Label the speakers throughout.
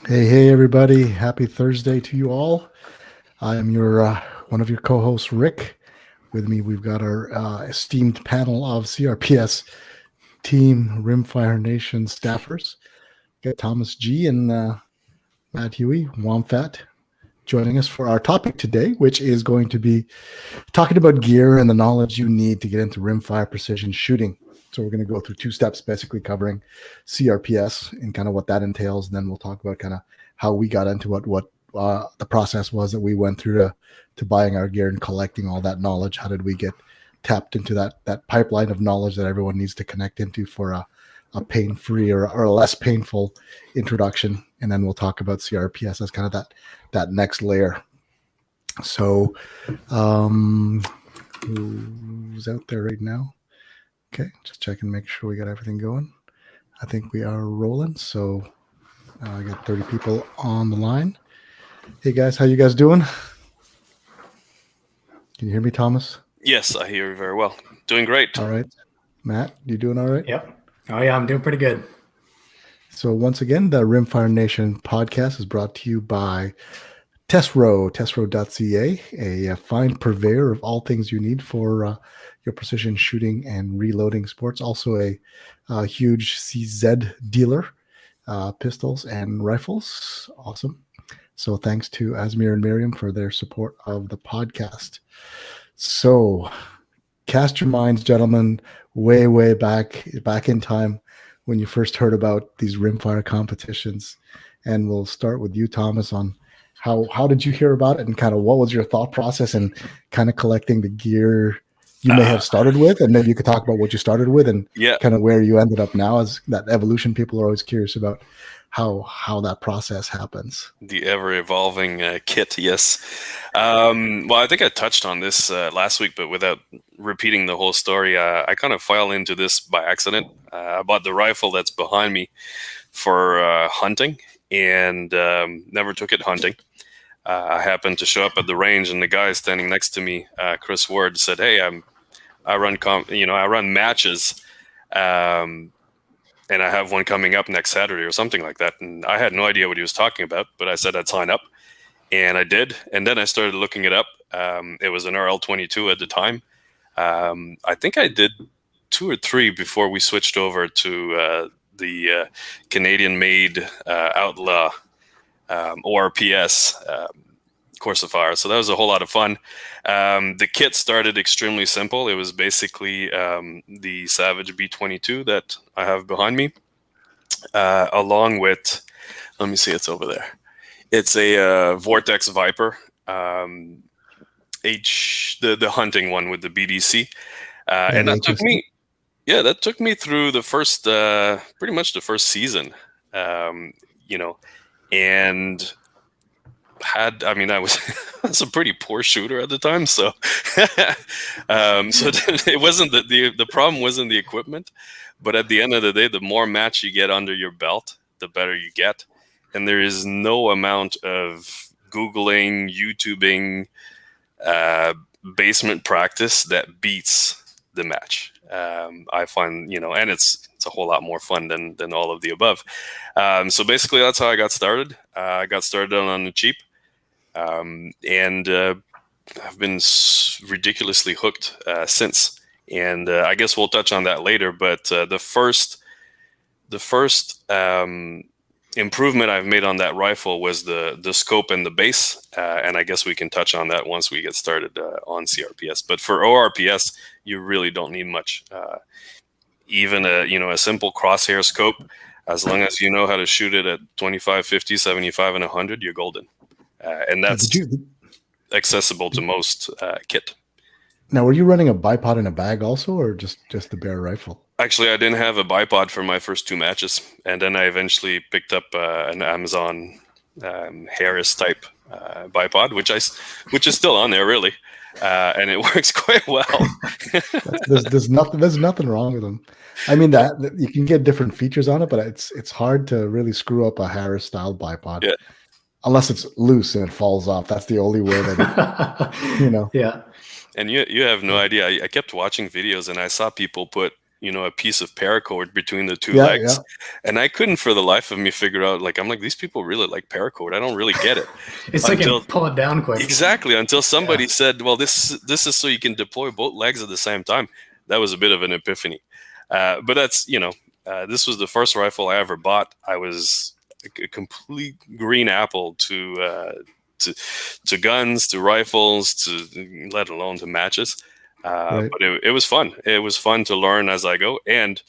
Speaker 1: Hey, everybody. Happy Thursday to you all. I am your one of your co-hosts, Rick. With me, we've got our esteemed panel of CRPS Team Rimfire Nation staffers. We've got Thomas G. and Matt Huey, Womfat, joining us for our topic today, which is going to be talking about gear and the knowledge you need to get into rimfire precision shooting. So we're going to go through 2 steps, basically covering CRPS and kind of what that entails. And then we'll talk about kind of how we got into what the process was that we went through to buying our gear and collecting all that knowledge. How did we get tapped into that pipeline of knowledge that everyone needs to connect into for a pain-free or a less painful introduction? And then we'll talk about CRPS as kind of that next layer. So who's out there right now? Okay, just checking, make sure we got everything going. I think we are rolling. So I got 30 people on the line. Hey guys, how you guys doing? Can you hear me, Thomas?
Speaker 2: Yes, I hear you very well. Doing great.
Speaker 1: All right. Matt, you doing all right?
Speaker 3: Yep. Oh yeah, I'm doing pretty good.
Speaker 1: So once again, the Rimfire Nation podcast is brought to you by testro.ca, a fine purveyor of all things you need for your precision shooting and reloading sports. Also a huge CZ dealer, pistols and rifles. Awesome. So thanks to Asmir and Miriam for their support of the podcast. So cast your minds, gentlemen, way back in time when you first heard about these rimfire competitions. And we'll start with you, Thomas, on how did you hear about it and kind of what was your thought process and kind of collecting the gear you may have started with, and then you could talk about what you started with and kind of where you ended up now as that evolution. People are always curious about how that process happens.
Speaker 2: The ever-evolving kit, yes. Well, I think I touched on this last week, but without repeating the whole story, I kind of fell into this by accident. I bought the rifle that's behind me for hunting and never took it hunting. I happened to show up at the range, and the guy standing next to me, Chris Ward, said, "Hey, I run matches, and I have one coming up next Saturday or something like that." And I had no idea what he was talking about, but I said I'd sign up, and I did. And then I started looking it up. It was an RL22 at the time. I think I did 2 or 3 before we switched over to the Canadian-made Outlaw ORPS course of fire. So that was a whole lot of fun. The kit started extremely simple. It was basically the Savage B22 that I have behind me, along with, let me see, it's over there. It's a Vortex Viper, the hunting one with the BDC, and that took me. Yeah, that took me through the first, pretty much the first season, and I was a pretty poor shooter at the time, so so it wasn't the problem wasn't the equipment, but at the end of the day, the more match you get under your belt, the better you get, and there is no amount of Googling, YouTubing, basement practice that beats the match. I find, and it's a whole lot more fun than all of the above. So basically, that's how I got started. I got started on the cheap, and I've been ridiculously hooked since. And I guess we'll touch on that later. But the first improvement I've made on that rifle was the scope and the base, and I guess we can touch on that once we get started on CRPS. But for ORPS, you really don't need much. Even a simple crosshair scope, as long as you know how to shoot it at 25, 50, 75, and 100, you're golden. And that's accessible to most kit.
Speaker 1: Now, were you running a bipod in a bag also, or just the bare rifle?
Speaker 2: Actually, I didn't have a bipod for my first 2 matches, and then I eventually picked up an Amazon Harris type bipod, which is still on there, really, and it works quite well.
Speaker 1: there's nothing wrong with them. I mean, that you can get different features on it, but it's hard to really screw up a Harris style bipod.
Speaker 2: Yeah.
Speaker 1: Unless it's loose and it falls off. That's the only way that
Speaker 3: Yeah.
Speaker 2: And you have no idea. I kept watching videos and I saw people put a piece of paracord between the two
Speaker 1: Yeah,
Speaker 2: legs, and I couldn't for the life of me figure out. Like, I'm like, these people really like paracord. I don't really get it.
Speaker 3: It's like you pull it down quick.
Speaker 2: Exactly, until somebody said, well, this is so you can deploy both legs at the same time. That was a bit of an epiphany. But that's, this was the first rifle I ever bought. I was a complete green apple to guns, to rifles, to let alone to matches.
Speaker 1: Right.
Speaker 2: But it was fun. It was fun to learn as I go. And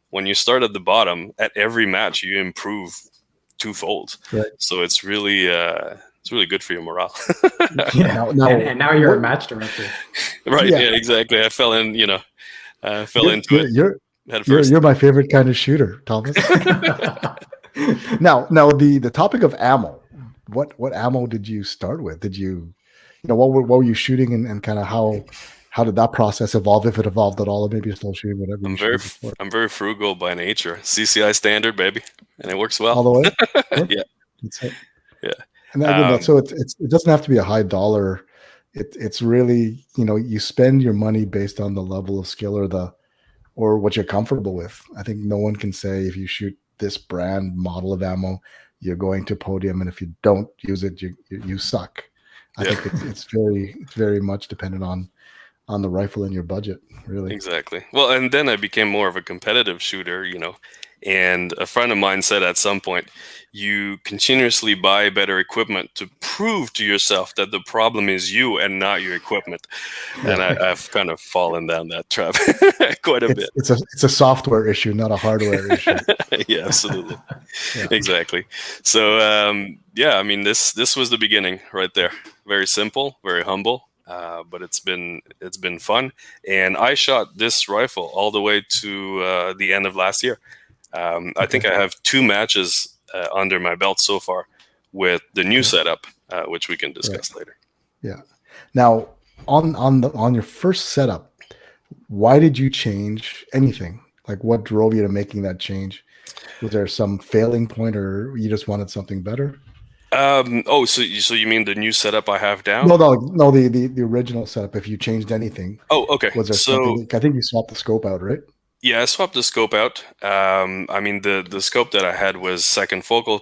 Speaker 2: when you start at the bottom, at every match you improve twofold.
Speaker 1: Right.
Speaker 2: So it's really good for your morale.
Speaker 3: Yeah. And now you're a match director.
Speaker 2: Right. Yeah, exactly. I fell in, fell into it.
Speaker 1: You're my favorite kind of shooter, Thomas. Now the topic of ammo. What ammo did you start with? Did you, what were you shooting, and kind of how did that process evolve, if it evolved at all, or maybe you're still shooting whatever you shooted before?
Speaker 2: I'm very frugal by nature. CCI standard, baby, and it works well.
Speaker 1: All the way?
Speaker 2: Yeah.
Speaker 1: That's it.
Speaker 2: Yeah.
Speaker 1: And again, so it doesn't have to be a high dollar. It's really, you spend your money based on the level of skill or what you're comfortable with. I think no one can say if you shoot this brand model of ammo, you're going to podium, and if you don't use it, you suck. I think it's very much dependent on the rifle and your budget, really.
Speaker 2: Exactly. Well, and then I became more of a competitive shooter, and a friend of mine said at some point, you continuously buy better equipment to prove to yourself that the problem is you and not your equipment. Yeah. And I've kind of fallen down that trap quite a bit.
Speaker 1: It's a software issue, not a hardware issue.
Speaker 2: Yeah, absolutely. Yeah. Exactly. So, this was the beginning right there. Very simple, very humble. But it's been fun, and I shot this rifle all the way to the end of last year. I think I have 2 matches under my belt so far with the new setup, which we can discuss later.
Speaker 1: Yeah. Now, on your first setup, why did you change anything? Like, what drove you to making that change? Was there some failing point, or you just wanted something better?
Speaker 2: So you mean the new setup I have now?
Speaker 1: No, the original setup. If you changed anything.
Speaker 2: Oh, okay.
Speaker 1: Was there something? I think you swapped the scope out, right?
Speaker 2: Yeah, I swapped the scope out. The scope that I had was second focal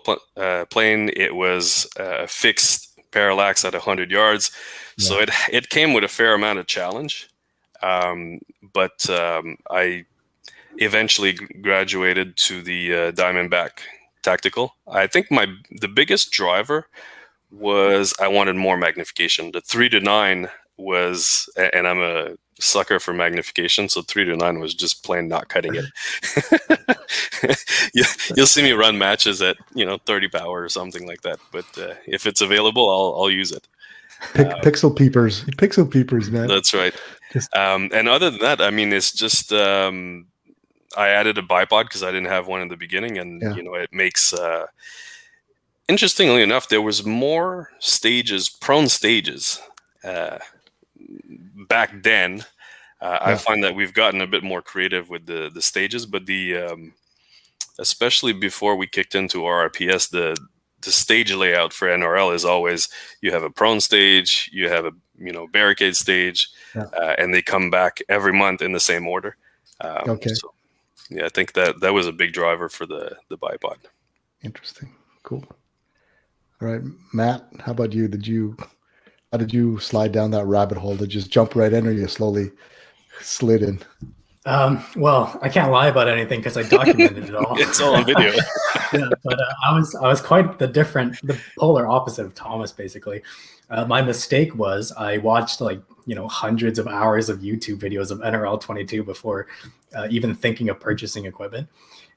Speaker 2: plane. It was fixed parallax at 100 yards, so it came with a fair amount of challenge. But I eventually graduated to the Diamondback Tactical. I think the biggest driver was I wanted more magnification. The 3-9 was, and I'm a sucker for magnification, so 3-9 was just plain not cutting it. You'll see me run matches at 30 power or something like that. But if it's available, I'll use it.
Speaker 1: Pixel peepers, man.
Speaker 2: That's right. And other than that, it's just. I added a bipod because I didn't have one in the beginning, and it makes. Interestingly enough, there was more prone stages back then. I find that we've gotten a bit more creative with the stages, but especially before we kicked into RPS, the stage layout for NRL is always you have a prone stage, you have a barricade stage, and they come back every month in the same order.
Speaker 1: Okay.
Speaker 2: So, yeah, I think that was a big driver for the bipod.
Speaker 1: Interesting. Cool. All right, Matt, how about you? How did you slide down that rabbit hole? Did you just jump right in, or you slowly slid in?
Speaker 3: Well, I can't lie about anything because I documented it all.
Speaker 2: It's all on video.
Speaker 3: Yeah, but I was quite the polar opposite of Thomas, basically. My mistake was I watched hundreds of hours of YouTube videos of NRL 22 before even thinking of purchasing equipment.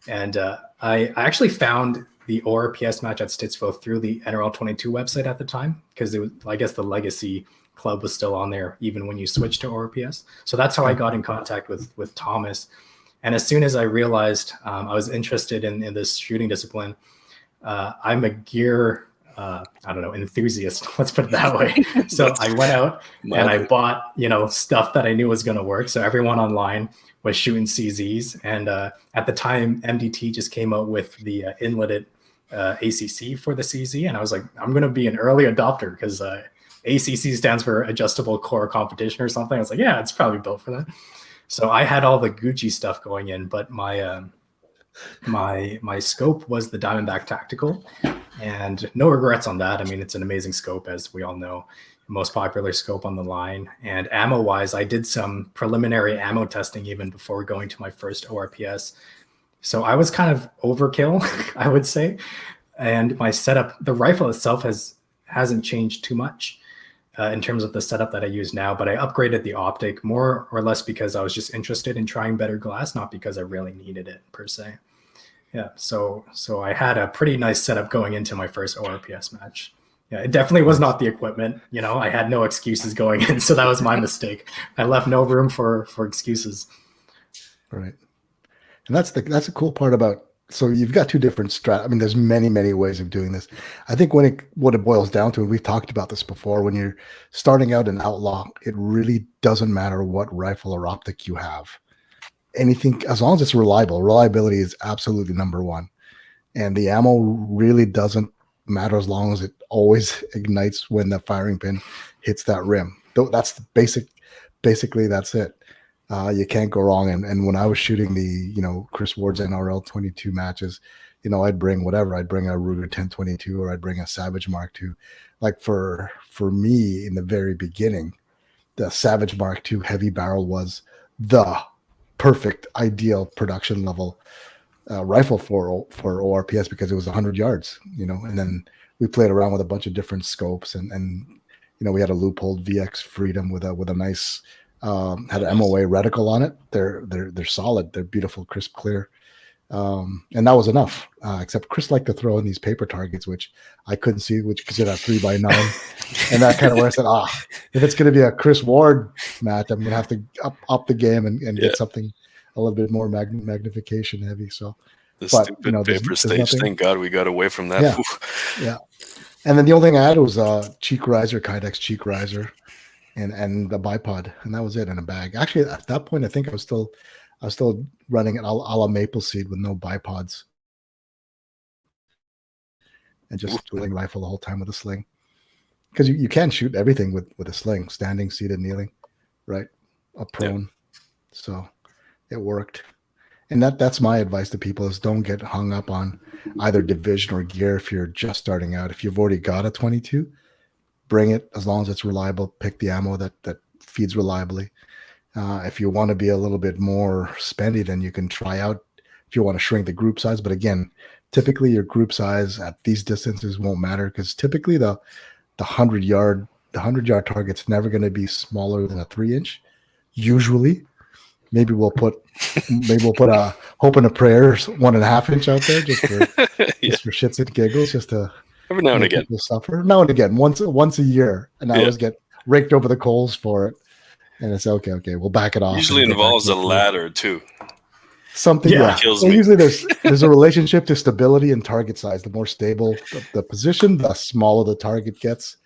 Speaker 3: And I actually found the ORPS match at Stittsville through the NRL 22 website at the time, because it was, I guess, the legacy club was still on there even when you switched to ORPS. So that's how I got in contact with Thomas. And as soon as I realized I was interested in this shooting discipline, I'm a gear enthusiast. Let's put it that way. So I went out and I bought, stuff that I knew was going to work. So everyone online was shooting CZs. And at the time, MDT just came out with the inletted ACC for the CZ. And I was like, I'm going to be an early adopter because ACC stands for Adjustable Core Competition or something. I was like, yeah, it's probably built for that. So I had all the Gucci stuff going in, but my my scope was the Diamondback Tactical, and no regrets on that. I mean, it's an amazing scope, as we all know, most popular scope on the line. And ammo wise, I did some preliminary ammo testing even before going to my first ORPS. So I was kind of overkill, I would say. And my setup, the rifle itself hasn't changed too much in terms of the setup that I use now, but I upgraded the optic more or less because I was just interested in trying better glass, not because I really needed it per se. Yeah, so I had a pretty nice setup going into my first ORPS match. Yeah, it definitely was not the equipment. You know, I had no excuses going in, so that was my mistake. I left no room for excuses.
Speaker 1: Right. And that's the cool part about, so you've got two different I mean, there's many ways of doing this. I think what it boils down to, and we've talked about this before, when you're starting out in Outlaw, it really doesn't matter what rifle or optic you have. Anything, as long as it's reliable, reliability is absolutely number one. And the ammo really doesn't matter as long as it always ignites when the firing pin hits that rim. That's the basically that's it. You can't go wrong. And when I was shooting the, Chris Ward's NRL 22 matches, I'd bring whatever. I'd bring a Ruger 1022 or I'd bring a Savage Mark II. Like for me in the very beginning, the Savage Mark II heavy barrel was the perfect, ideal production level rifle for ORPS because it was 100 yards, and then we played around with a bunch of different scopes and we had a Leupold VX Freedom with a nice had an MOA reticle on it. They're solid. They're beautiful, crisp, clear. And that was enough, except Chris liked to throw in these paper targets, which I couldn't see, which because it had 3x9. And that kind of where I said, if it's going to be a Chris Ward match, I'm going to have to up the game and get something a little bit more magnification heavy. So
Speaker 2: stupid paper stage. Thank God we got away from that.
Speaker 1: Yeah. And then the only thing I had was a cheek riser, Kydex cheek riser, and the bipod, and that was it in a bag. Actually, at that point, I think I was still running it a la Maple Seed with no bipods, and just drilling rifle the whole time with a sling, because you can shoot everything with a sling, standing, seated, kneeling, right, up prone. Yeah. So it worked. And that's my advice to people is don't get hung up on either division or gear if you're just starting out. If you've already got a 22, bring it as long as it's reliable. Pick the ammo that feeds reliably. If you want to be a little bit more spendy, then you can try out if you want to shrink the group size. But again, typically your group size at these distances won't matter because typically the 100-yard target's never going to be smaller than a 3-inch. Usually, maybe we'll put a hope and a prayer 1.5 inch out there just for shits and giggles, just to
Speaker 2: every now and again
Speaker 1: people suffer. Now and again, once a year, and I always get raked over the coals for it. And it's okay, we'll back it off.
Speaker 2: Usually involves a ladder too.
Speaker 1: Something,
Speaker 2: kills me.
Speaker 1: Usually there's a relationship to stability and target size. The more stable the position, the smaller the target gets,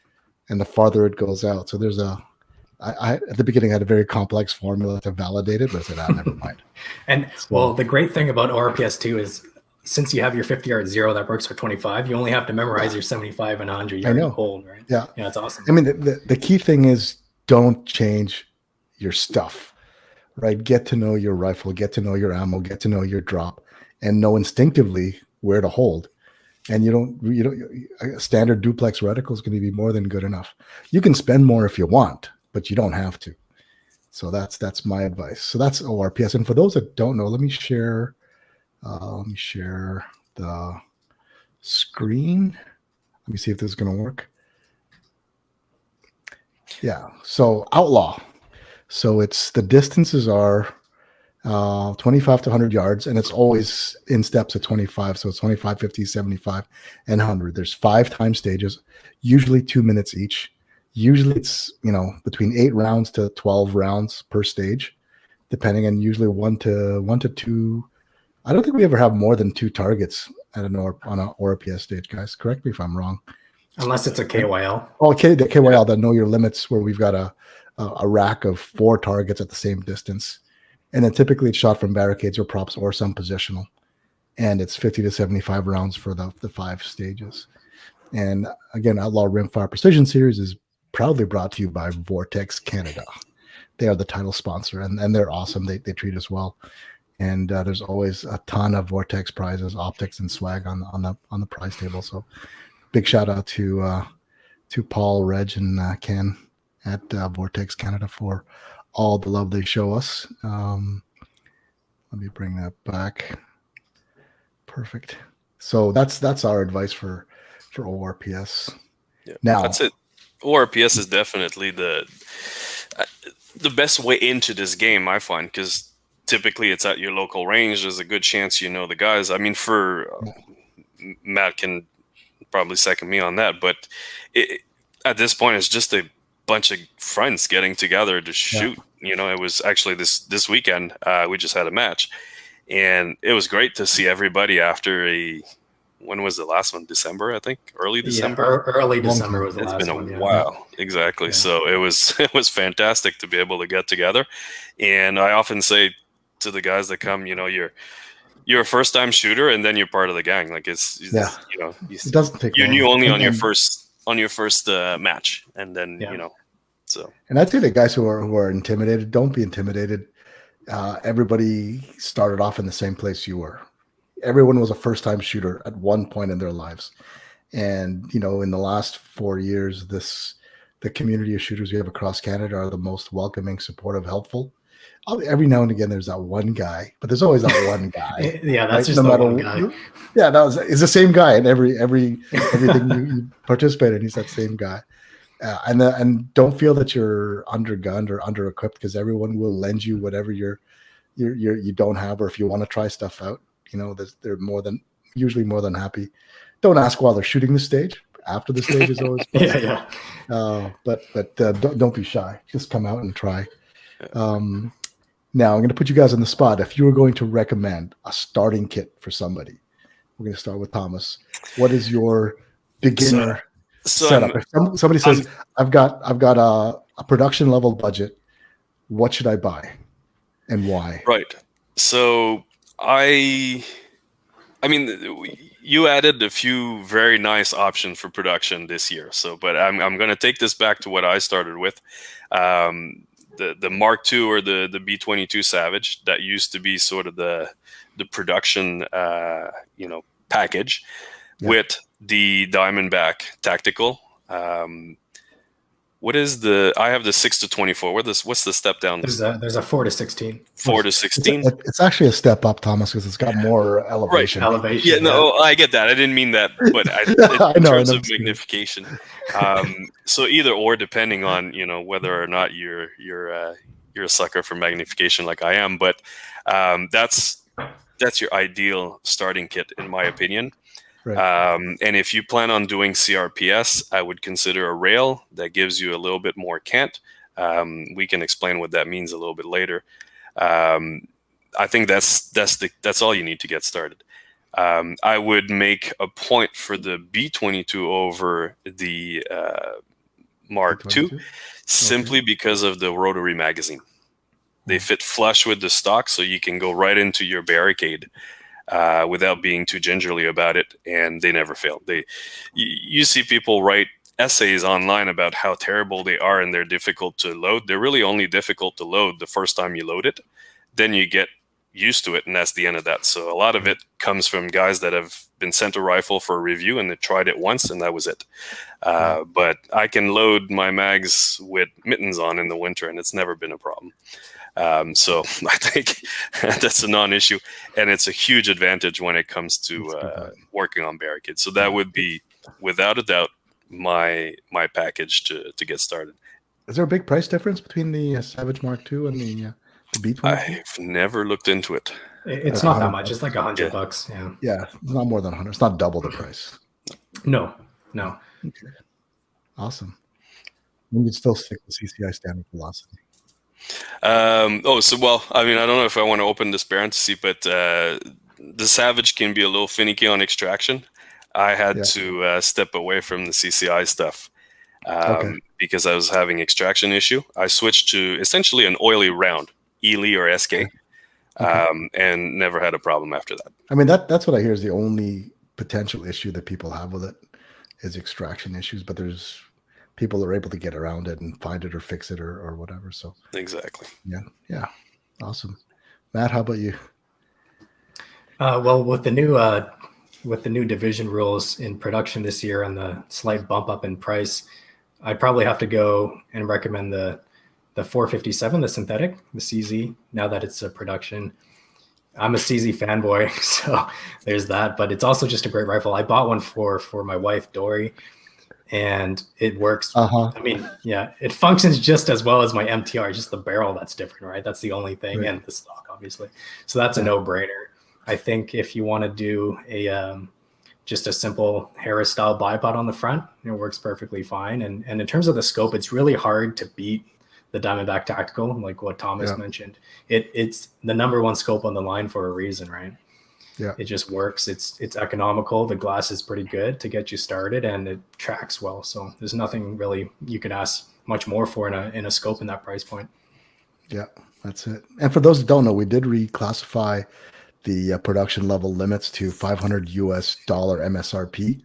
Speaker 1: and the farther it goes out. So there's I at the beginning had a very complex formula to validate it, but I said, never mind.
Speaker 3: And well, the great thing about ORPS 2 is since you have your 50-yard zero that works for 25, you only have to memorize your 75 and 100-yard hold, right?
Speaker 1: Yeah,
Speaker 3: it's awesome.
Speaker 1: I mean, the key thing is don't change your stuff, right? Get to know your rifle, get to know your ammo, get to know your drop, and know instinctively where to hold. And you don't a standard duplex reticle is going to be more than good enough. You can spend more if you want, but you don't have to. So that's my advice. So that's ORPS. And for those that don't know, let me share the screen. Let me see if this is going to work. Yeah. So Outlaw. So the distances are 25 to 100 yards, and it's always in steps of 25. So it's 25, 50, 75, and 100. There's 5 time stages, usually 2 minutes each. Usually it's, between 8 rounds to 12 rounds per stage, depending on usually 1 to 2. I don't think we ever have more than 2 targets on an ORPS stage, guys. Correct me if I'm wrong.
Speaker 3: Unless it's a KYL.
Speaker 1: Oh, okay, the KYL, that know your limits, where we've got a rack of 4 targets at the same distance. And then typically it's shot from barricades or props or some positional. And it's 50 to 75 rounds for the 5 stages. And again, Outlaw Rimfire Precision Series is proudly brought to you by Vortex Canada. they are the title sponsor, and they're awesome. They treat us well, and there's always a ton of Vortex prizes, optics, and swag on the prize table. So big shout out to Paul, Reg, and Ken at Vortex Canada for all the love they show us. Let me bring that back. Perfect. So that's our advice for ORPS.
Speaker 2: Yeah,
Speaker 1: now
Speaker 2: that's it. ORPS is definitely the best way into this game, I find, because typically it's at your local range. There's a good chance you know the guys. I mean, Matt can probably second me on that, but at this point, it's just a bunch of friends getting together to shoot. It was actually this weekend. We just had a match, and it was great to see everybody after when was the last one? December, I think. Early December.
Speaker 3: Yeah, early December was the last one.
Speaker 2: It's been a while, exactly. Yeah. So it was fantastic to be able to get together, and I often say to the guys that come, you're a first time shooter, and then you're part of the gang. Like it
Speaker 1: doesn't take
Speaker 2: you
Speaker 1: long.
Speaker 2: knew only on your first match, and then So,
Speaker 1: and I'd say the guys who are intimidated, don't be intimidated. Everybody started off in the same place you were. Everyone was a first-time shooter at one point in their lives, and in the last 4 years, the community of shooters we have across Canada are the most welcoming, supportive, helpful. Every now and again, there's that one guy, but there's always that one guy.
Speaker 3: Yeah, that's right? Just no the one guy.
Speaker 1: Yeah, it's the same guy in everything you participate in. He's that same guy. And don't feel that you're undergunned or under equipped, because everyone will lend you whatever you don't have, or if you want to try stuff out, they're usually more than happy. Don't ask while they're shooting the stage. After the stage is always but don't be shy. Just come out and try. Now I'm going to put you guys on the spot. If you were going to recommend a starting kit for somebody, we're going to start with Thomas. What is your beginner setup? If somebody says, I've got a production level budget, what should I buy and why?
Speaker 2: Right. So I mean, you added a few very nice options for production this year. But I'm going to take this back to what I started with. The Mark II or the B-22 Savage, that used to be sort of the production package, with the Diamondback Tactical. I have the 6-24. What's the step down?
Speaker 3: There's a 4-16.
Speaker 2: 4-16.
Speaker 1: It's actually a step up, Thomas, because it's got more elevation.
Speaker 2: Right.
Speaker 3: Elevation.
Speaker 2: Yeah, no, I get that. I didn't mean that, but in terms of magnification. So either or, depending on whether or not you're a sucker for magnification like I am, but that's your ideal starting kit, in my opinion. Right. And if you plan on doing CRPS, I would consider a rail that gives you a little bit more cant. We can explain what that means a little bit later. I think that's all you need to get started. I would make a point for the B-22 over the Mark II, simply because of the rotary magazine. They fit flush with the stock, so you can go right into your barricade without being too gingerly about it, and they never fail. You see people write essays online about how terrible they are and they're difficult to load. They're really only difficult to load the first time you load it. Then you get used to it, and that's the end of that. So a lot of it comes from guys that have been sent a rifle for a review and they tried it once and that was it. But I can load my mags with mittens on in the winter, and it's never been a problem. So I think that's a non-issue, and it's a huge advantage when it comes to working on barricades. So that would be, without a doubt, my package to get started.
Speaker 1: Is there a big price difference between the Savage Mark II and the B-22?
Speaker 2: I've never looked into it.
Speaker 3: It's not that much. It's like $100.
Speaker 1: Yeah, it's not more than 100. It's not double the price.
Speaker 3: No.
Speaker 1: Okay, awesome. You could still stick with CCI standard velocity.
Speaker 2: I don't know if I want to open this parenthesis, but the Savage can be a little finicky on extraction. I had to step away from the CCI stuff because I was having extraction issue. I switched to essentially an oily round, Ely or SK, and never had a problem after that.
Speaker 1: I mean, that's what I hear is the only potential issue that people have with it is extraction issues, but there's people are able to get around it and find it or fix it or whatever. So
Speaker 2: Exactly.
Speaker 1: yeah, awesome. Matt, how about you?
Speaker 3: Well, with the new division rules in production this year and the slight bump up in price, I'd probably have to go and recommend the 457, the synthetic, the CZ. Now that it's a production, I'm a CZ fanboy, so there's that. But it's also just a great rifle. I bought one for my wife Dory, and it works. I mean, yeah, it functions just as well as my MTR. Just the barrel that's different, right? That's the only thing, and the stock, obviously. So that's a no-brainer. I think if you want to do just a simple Harris style bipod on the front, it works perfectly fine. And in terms of the scope, it's really hard to beat the Diamondback Tactical, like what Thomas mentioned. It's the number one scope on the line for a reason, right? Yeah, it just works. It's economical. The glass is pretty good to get you started, and it tracks well. So there's nothing really you could ask much more for in a scope in that price point.
Speaker 1: Yeah, that's it. And for those that don't know, we did reclassify the production level limits to $500 MSRP,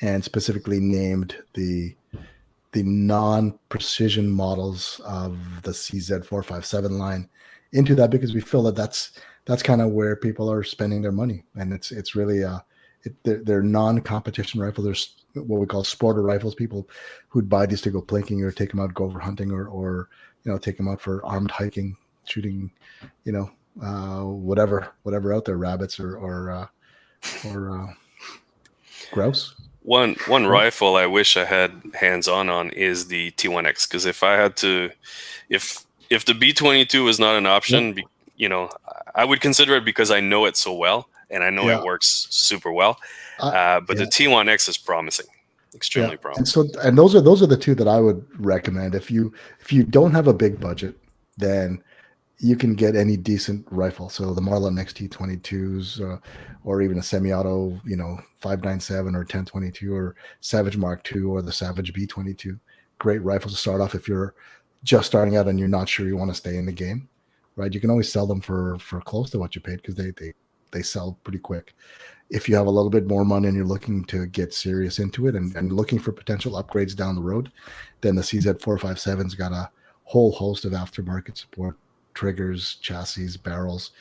Speaker 1: and specifically named the non-precision models of the CZ457 line into that, because we feel that that's kind of where people are spending their money, and it's really they're non-competition rifles. There's what we call sporter rifles, people who'd buy these to go plinking or take them out go over hunting or take them out for armed hiking, shooting, whatever out there, rabbits or grouse.
Speaker 2: One rifle I wish I had hands-on is the T1X, because if I had to, if the B22 was not an option, I would consider it because I know it so well and I know it works super well. But the T1X is promising, extremely promising.
Speaker 1: And those are the two that I would recommend. If you don't have a big budget, then you can get any decent rifle. So the Marlin XT22s, or even a semi-auto, 597 or 1022 or Savage Mark II or the Savage B22. Great rifles to start off if you're just starting out and you're not sure you want to stay in the game, right? You can always sell them for close to what you paid, because they sell pretty quick. If you have a little bit more money and you're looking to get serious into it and looking for potential upgrades down the road, then the CZ457's got a whole host of aftermarket support, triggers, chassis, barrels.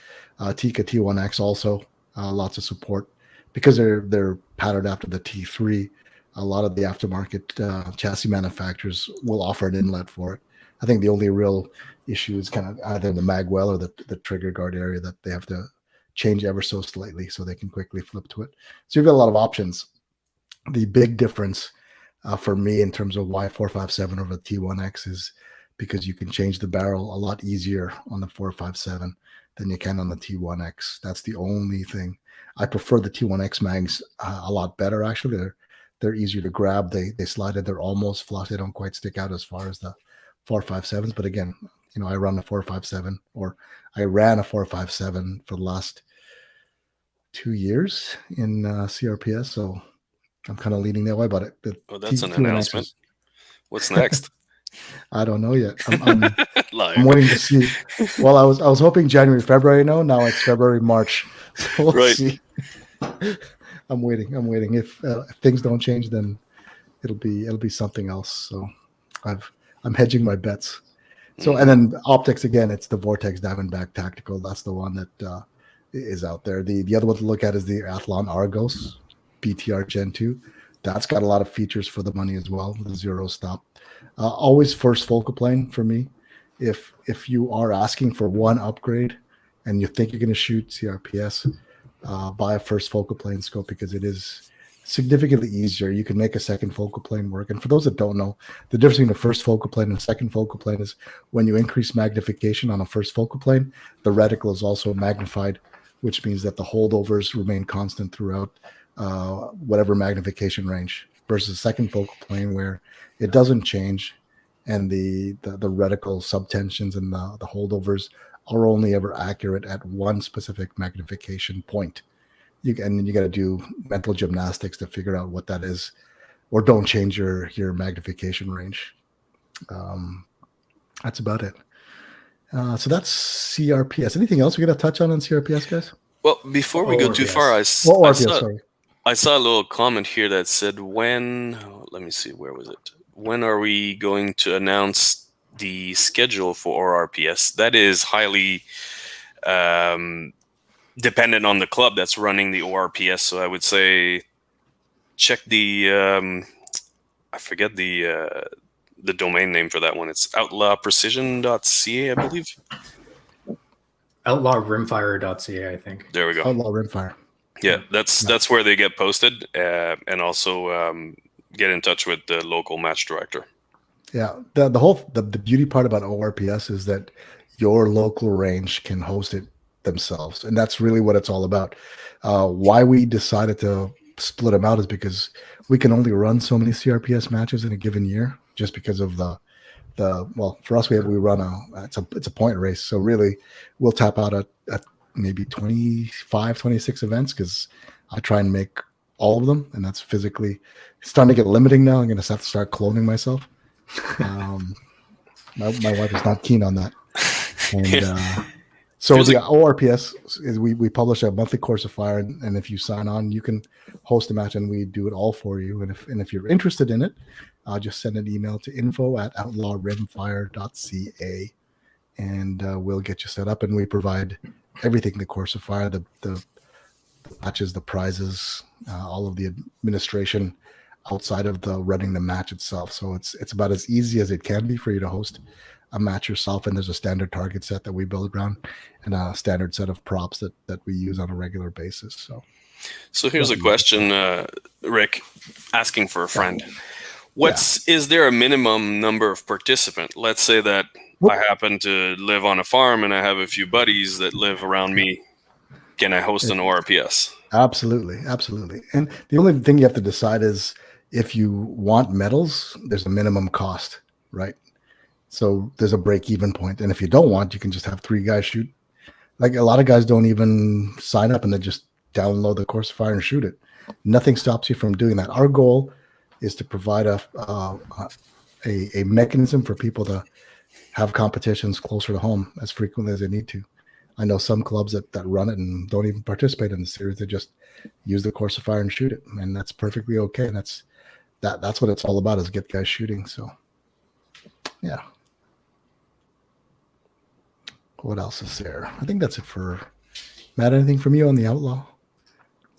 Speaker 1: Tikka T1X also lots of support, because they're patterned after the T3. A lot of the aftermarket chassis manufacturers will offer an inlet for it. I think the only real issue is kind of either the mag well or the trigger guard area that they have to change ever so slightly so they can quickly flip to it. So you've got a lot of options. The big difference for me in terms of why 457 over the T1X is because you can change the barrel a lot easier on the 457 than you can on the T1X. That's the only thing. I prefer the T1X mags a lot better, actually. They're easier to grab. They slide in. They're almost flush. They don't quite stick out as far as the 457s. But again, I run a 457, or I ran a 457 for the last 2 years in CRPS. So I'm kind of leaning that way. But
Speaker 2: that's an announcement. What's next?
Speaker 1: I don't know yet. I'm waiting to see. Well, I was hoping January, February. Now it's February, March. So we'll see. I'm waiting. If things don't change, then it'll be something else. So I'm hedging my bets. So and then optics again. It's the Vortex Diamondback Tactical. That's the one that is out there. The other one to look at is the Athlon Argos BTR Gen 2. That's got a lot of features for the money as well, with a zero stop. Always first focal plane for me. If you are asking for one upgrade and you think you're going to shoot CRPS, buy a first focal plane scope, because it is significantly easier. You can make a second focal plane work. And for those that don't know, the difference between a first focal plane and a second focal plane is when you increase magnification on a first focal plane, the reticle is also magnified, which means that the holdovers remain constant throughout whatever magnification range, versus second focal plane where it doesn't change, and the reticle subtensions and the holdovers are only ever accurate at one specific magnification point. And then you got to do mental gymnastics to figure out what that is, or don't change your magnification range. That's about it. So that's CRPS. Anything else we got to touch on CRPS, guys?
Speaker 2: Well, before we go too far, I saw a little comment here that said let me see, where was it? when are we going to announce the schedule for ORPS? That is highly dependent on the club that's running the ORPS. So I would say check the I forget the domain name for that one. It's outlawprecision.ca, I believe.
Speaker 3: Outlaw Rimfire.ca, I think.
Speaker 2: There we go.
Speaker 1: Outlaw Rimfire.
Speaker 2: Yeah, that's where they get posted, and also get in touch with the local match director.
Speaker 1: Yeah, the beauty part about ORPS is that your local range can host it themselves, and that's really what it's all about. Why we decided to split them out is because we can only run so many CRPS matches in a given year, just because of the well, for us we run it's a point race, so really we'll tap out at maybe 25, 26 events, because I try and make all of them, and that's physically it's starting to get limiting now. I'm going to have to start cloning myself. My wife is not keen on that. And so the ORPS is we publish a monthly course of fire, and if you sign on, you can host a match, and we do it all for you. And if you're interested in it, just send an email to info@outlawrimfire.ca, and we'll get you set up. And we provide everything: the course of fire, the matches, the prizes, all of the administration outside of the running the match itself. So it's about as easy as it can be for you to host a match yourself. And there's a standard target set that we build around, and a standard set of props that we use on a regular basis. So
Speaker 2: here's a question, Rick, asking for a friend. Is there a minimum number of participants? Let's say that I happen to live on a farm and I have a few buddies that live around me. Can I host an ORPS?
Speaker 1: Absolutely. And the only thing you have to decide is, if you want medals, there's a minimum cost, right? So there's a break-even point. And if you don't want, you can just have 3 guys shoot. Like, a lot of guys don't even sign up, and they just download the course of fire and shoot it. Nothing stops you from doing that. Our goal is to provide a mechanism for people to have competitions closer to home as frequently as they need to. I know some clubs that run it and don't even participate in the series. They just use the course of fire and shoot it, and that's perfectly okay. And that's what it's all about, is get guys shooting. So, yeah. What else is there? I think that's it for Matt. Anything from you on the Outlaw?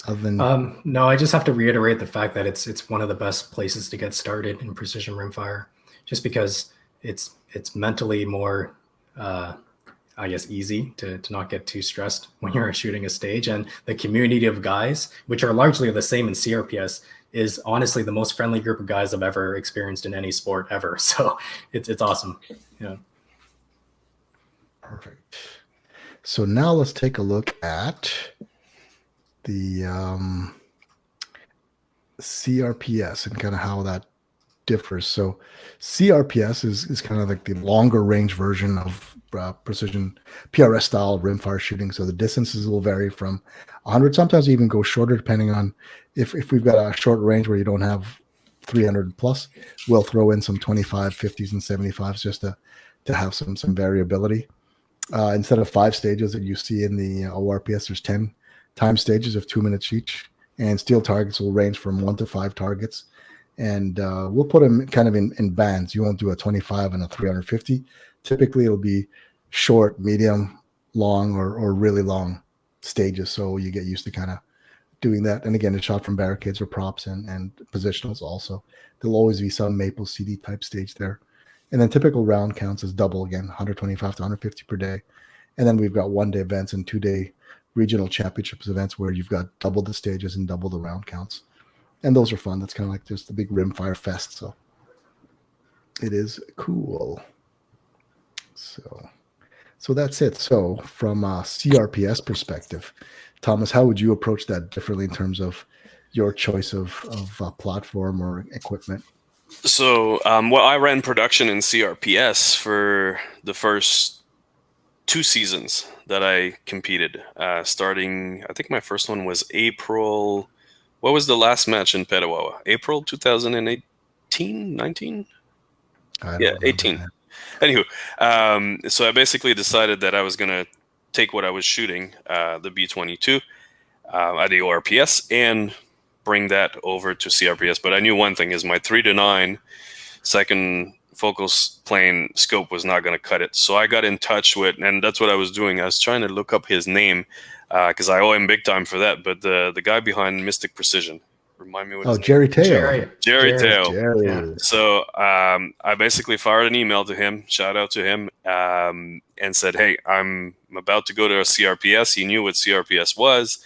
Speaker 1: Other than
Speaker 3: no, I just have to reiterate the fact that it's one of the best places to get started in precision rimfire, just because it's mentally more I guess easy to not get too stressed when you're shooting a stage. And the community of guys, which are largely the same in CRPS, is honestly the most friendly group of guys I've ever experienced in any sport ever. So it's awesome. Yeah.
Speaker 1: Perfect. So now let's take a look at the CRPS and kind of how that differs. So CRPS is kind of like the longer range version of precision PRS style rimfire shooting. So the distances will vary from 100, sometimes even go shorter, depending on if we've got a short range where you don't have 300 plus, we'll throw in some 25, 50s, and 75s just to have some variability. Instead of 5 stages that you see in the ORPS, there's 10 time stages of 2 minutes each, and steel targets will range from 1 to 5 targets. And we'll put them kind of in bands. You won't do a 25 and a 350. Typically, it'll be short, medium, long, or really long stages. So you get used to kind of doing that. And again, it's shot from barricades or props and positionals also. There'll always be some maple CD type stage there. And then typical round counts is double again, 125 to 150 per day. And then we've got 1-day events and 2-day regional championships events where you've got double the stages and double the round counts. And those are fun. That's kind of like just the big rimfire fest. So it is cool. So that's it. So from a CRPS perspective, Thomas, how would you approach that differently in terms of your choice of platform or equipment?
Speaker 2: So, I ran production in CRPS for the first 2 seasons that I competed. Starting, I think my first one was April. What was the last match in Petawawa? April 2018, 19? Yeah, 18. That. Anywho, so I basically decided that I was going to take what I was shooting, the B-22, at the ORPS, and bring that over to CRPS. But I knew one thing is my 3 to 9 second focal plane scope was not going to cut it. So I got in touch with, and that's what I was doing. I was trying to look up his name because I owe him big time for that. But the guy behind Mystic Precision, remind me what his name.
Speaker 1: Jerry Teo.
Speaker 2: Jerry Teo.
Speaker 1: Jerry.
Speaker 2: So I basically fired an email to him, shout out to him, and said, hey, I'm about to go to a CRPS. He knew what CRPS was.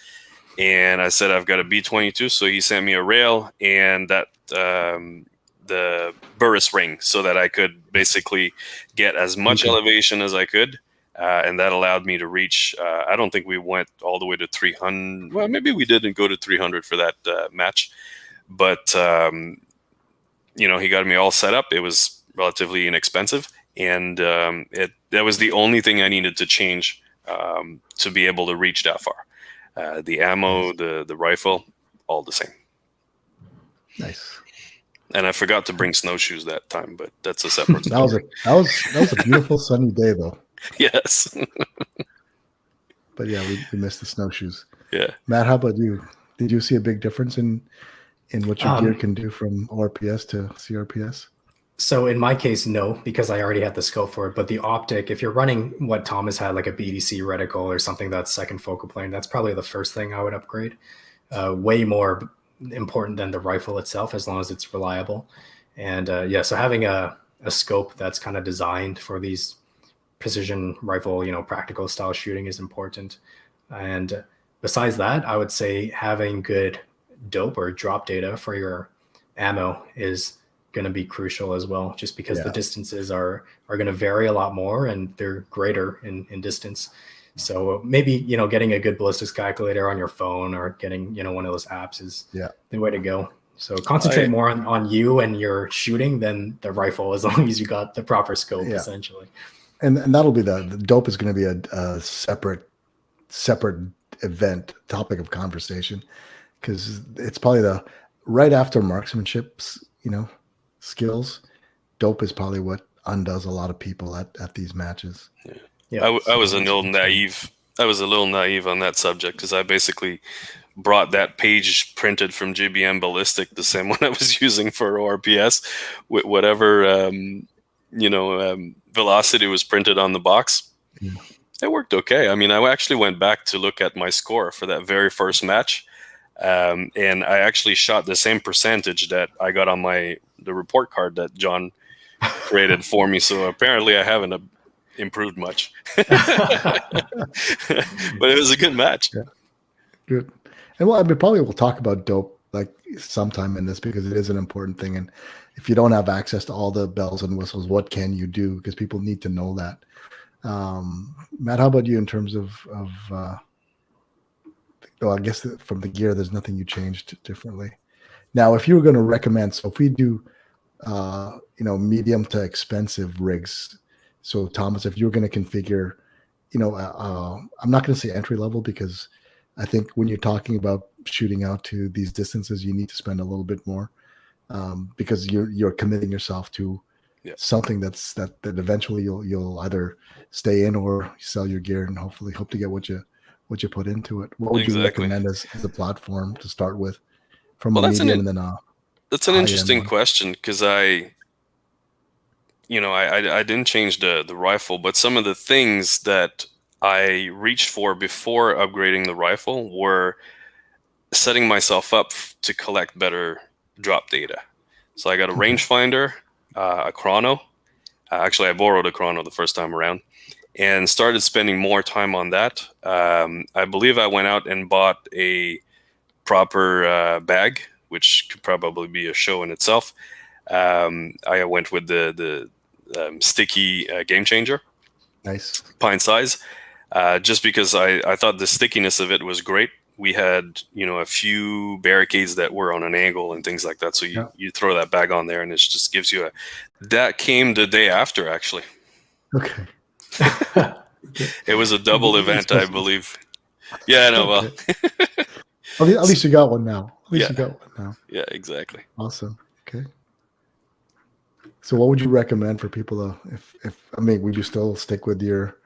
Speaker 2: And I said, I've got a B-22. So he sent me a rail and that the Burris ring so that I could basically get as much elevation as I could. And that allowed me to reach, I don't think we went all the way to 300. Well, maybe we didn't go to 300 for that match. But, he got me all set up. It was relatively inexpensive. And that was the only thing I needed to change to be able to reach that far. The ammo, the rifle, all the same.
Speaker 1: Nice.
Speaker 2: And I forgot to bring snowshoes that time, but that's a separate
Speaker 1: story. that was a beautiful sunny day, though.
Speaker 2: Yes.
Speaker 1: But yeah, we missed the snowshoes.
Speaker 2: Yeah.
Speaker 1: Matt, how about you? Did you see a big difference in what your gear can do from ORPS to CRPS?
Speaker 3: So in my case, no, because I already had the scope for it. But the optic, if you're running what Thomas had, like a BDC reticle or something that's second focal plane, that's probably the first thing I would upgrade. Way more important than the rifle itself, as long as it's reliable. And so having a scope that's kind of designed for these precision rifle, practical style shooting is important. And besides that, I would say having good dope or drop data for your ammo is going to be crucial as well, just because the distances are going to vary a lot more and they're greater in distance. So maybe, getting a good ballistics calculator on your phone or getting, one of those apps is the way to go. So concentrate more on you and your shooting than the rifle, as long as you got the proper scope, essentially.
Speaker 1: And that'll be the dope is going to be a separate event topic of conversation, because it's probably right after marksmanship, skills. Dope is probably what undoes a lot of people at these matches.
Speaker 2: Yeah. I was a little naive. I was a little naive on that subject because I basically brought that page printed from JBM Ballistic, the same one I was using for ORPS, with whatever velocity was printed on the box.
Speaker 1: Yeah.
Speaker 2: It worked okay. I mean, I actually went back to look at my score for that very first match, and I actually shot the same percentage that I got on the report card that John created for me. So apparently I haven't improved much. But it was a good match.
Speaker 1: Yeah. Good. And probably we'll talk about dope like sometime in this, because it is an important thing. And if you don't have access to all the bells and whistles, what can you do? Because people need to know that. Matt, how about you in terms of I guess from the gear, there's nothing you changed differently. Now, if you were going to recommend, so if we do, medium to expensive rigs. So Thomas, if you were going to configure, I'm not going to say entry level, because I think when you're talking about shooting out to these distances, you need to spend a little bit more, because you're committing yourself to something that eventually you'll either stay in or sell your gear and hopefully hope to get what you put into it. What would you recommend as a platform to start with from a medium and then
Speaker 2: that's an interesting question, because I didn't change the rifle, but some of the things that I reached for before upgrading the rifle were setting myself up to collect better drop data. So I got a rangefinder, a chrono. Actually, I borrowed a chrono the first time around and started spending more time on that. I believe I went out and bought a proper bag, which could probably be a show in itself. I went with the sticky Game Changer.
Speaker 1: Nice.
Speaker 2: Pint size. Just because I thought the stickiness of it was great. We had, a few barricades that were on an angle and things like that. So you throw that bag on there and it just gives you that came the day after, actually.
Speaker 1: Okay.
Speaker 2: It was a double event, I believe. Yeah, I know. Well,
Speaker 1: at least you got one now. You got one now.
Speaker 2: Yeah, exactly.
Speaker 1: Awesome. Okay. So what would you recommend for people would you still stick with your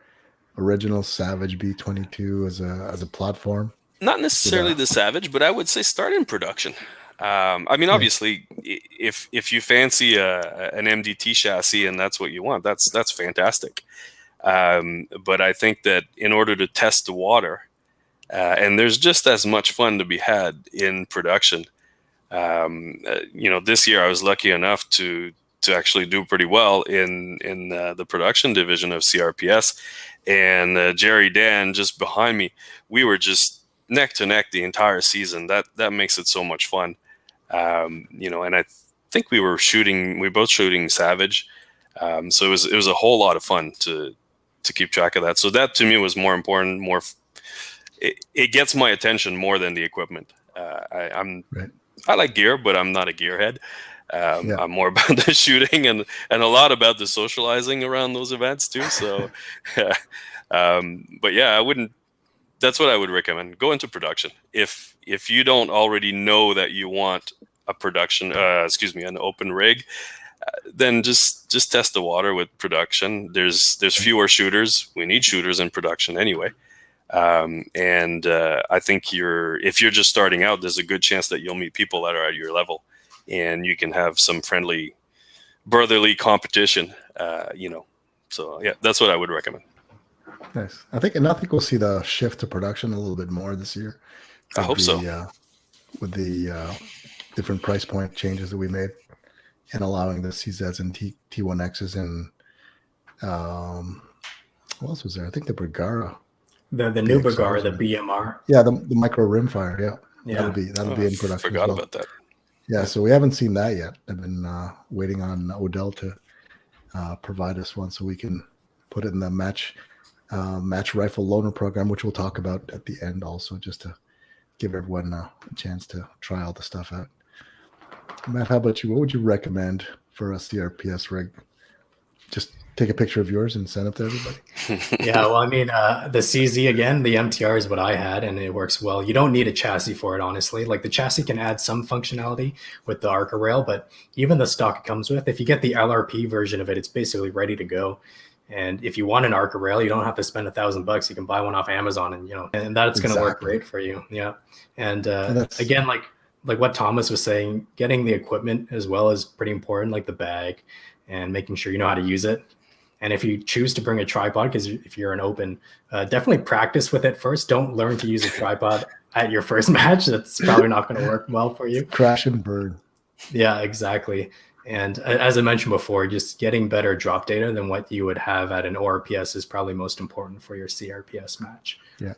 Speaker 1: original Savage B-22 as a platform?
Speaker 2: Not necessarily the Savage, but I would say start in production. I mean, obviously, if you fancy an MDT chassis and that's what you want, that's fantastic. But I think that in order to test the water, and there's just as much fun to be had in production. This year I was lucky enough to actually do pretty well in the production division of CRPS, and Jerry Dan just behind me, we were just neck to neck the entire season. That makes it so much fun. And I think we both shooting Savage, so it was a whole lot of fun to keep track of that. So that to me was more important. It gets my attention more than the equipment. I like gear, but I'm not a gearhead. I'm more about the shooting and a lot about the socializing around those events too. So, but yeah, that's what I would recommend. Go into production. If you don't already know that you want a production, an open rig, then just test the water with production. There's fewer shooters. We need shooters in production anyway. I think if you're just starting out, there's a good chance that you'll meet people that are at your level, and you can have some friendly, brotherly competition. So yeah, that's what I would recommend.
Speaker 1: Nice. I think we'll see the shift to production a little bit more this year.
Speaker 2: I hope so.
Speaker 1: With the different price point changes that we made, and allowing the CZs and T1Xs and what else was there? I think the Bergara.
Speaker 3: The new Bergara, the BMR.
Speaker 1: Yeah, the micro rimfire. Yeah. That'll be in production.
Speaker 2: Forgot about that.
Speaker 1: Yeah, so we haven't seen that yet. I've been waiting on Odell to provide us one so we can put it in the match rifle loaner program, which we'll talk about at the end also, just to give everyone a chance to try all the stuff out. Matt, how about you? What would you recommend for a CRPS rig? Just take a picture of yours and send it to everybody.
Speaker 3: Yeah, well, I mean, the CZ again, the MTR is what I had, and it works well. You don't need a chassis for it, honestly. Like the chassis can add some functionality with the ARCA rail, but even the stock it comes with, if you get the LRP version of it, it's basically ready to go. And if you want an ARCA rail, you don't have to spend $1,000. You can buy one off Amazon, and that's going to work great for you. Yeah, and again, like what Thomas was saying, getting the equipment as well is pretty important, like the bag, and making sure you know how to use it. And if you choose to bring a tripod, because if you're an open, definitely practice with it first. Don't learn to use a tripod at your first match. That's probably not going to work well for you.
Speaker 1: Crash and burn.
Speaker 3: Yeah, exactly. And as I mentioned before, just getting better drop data than what you would have at an ORPS is probably most important for your CRPS match.
Speaker 1: Yeah.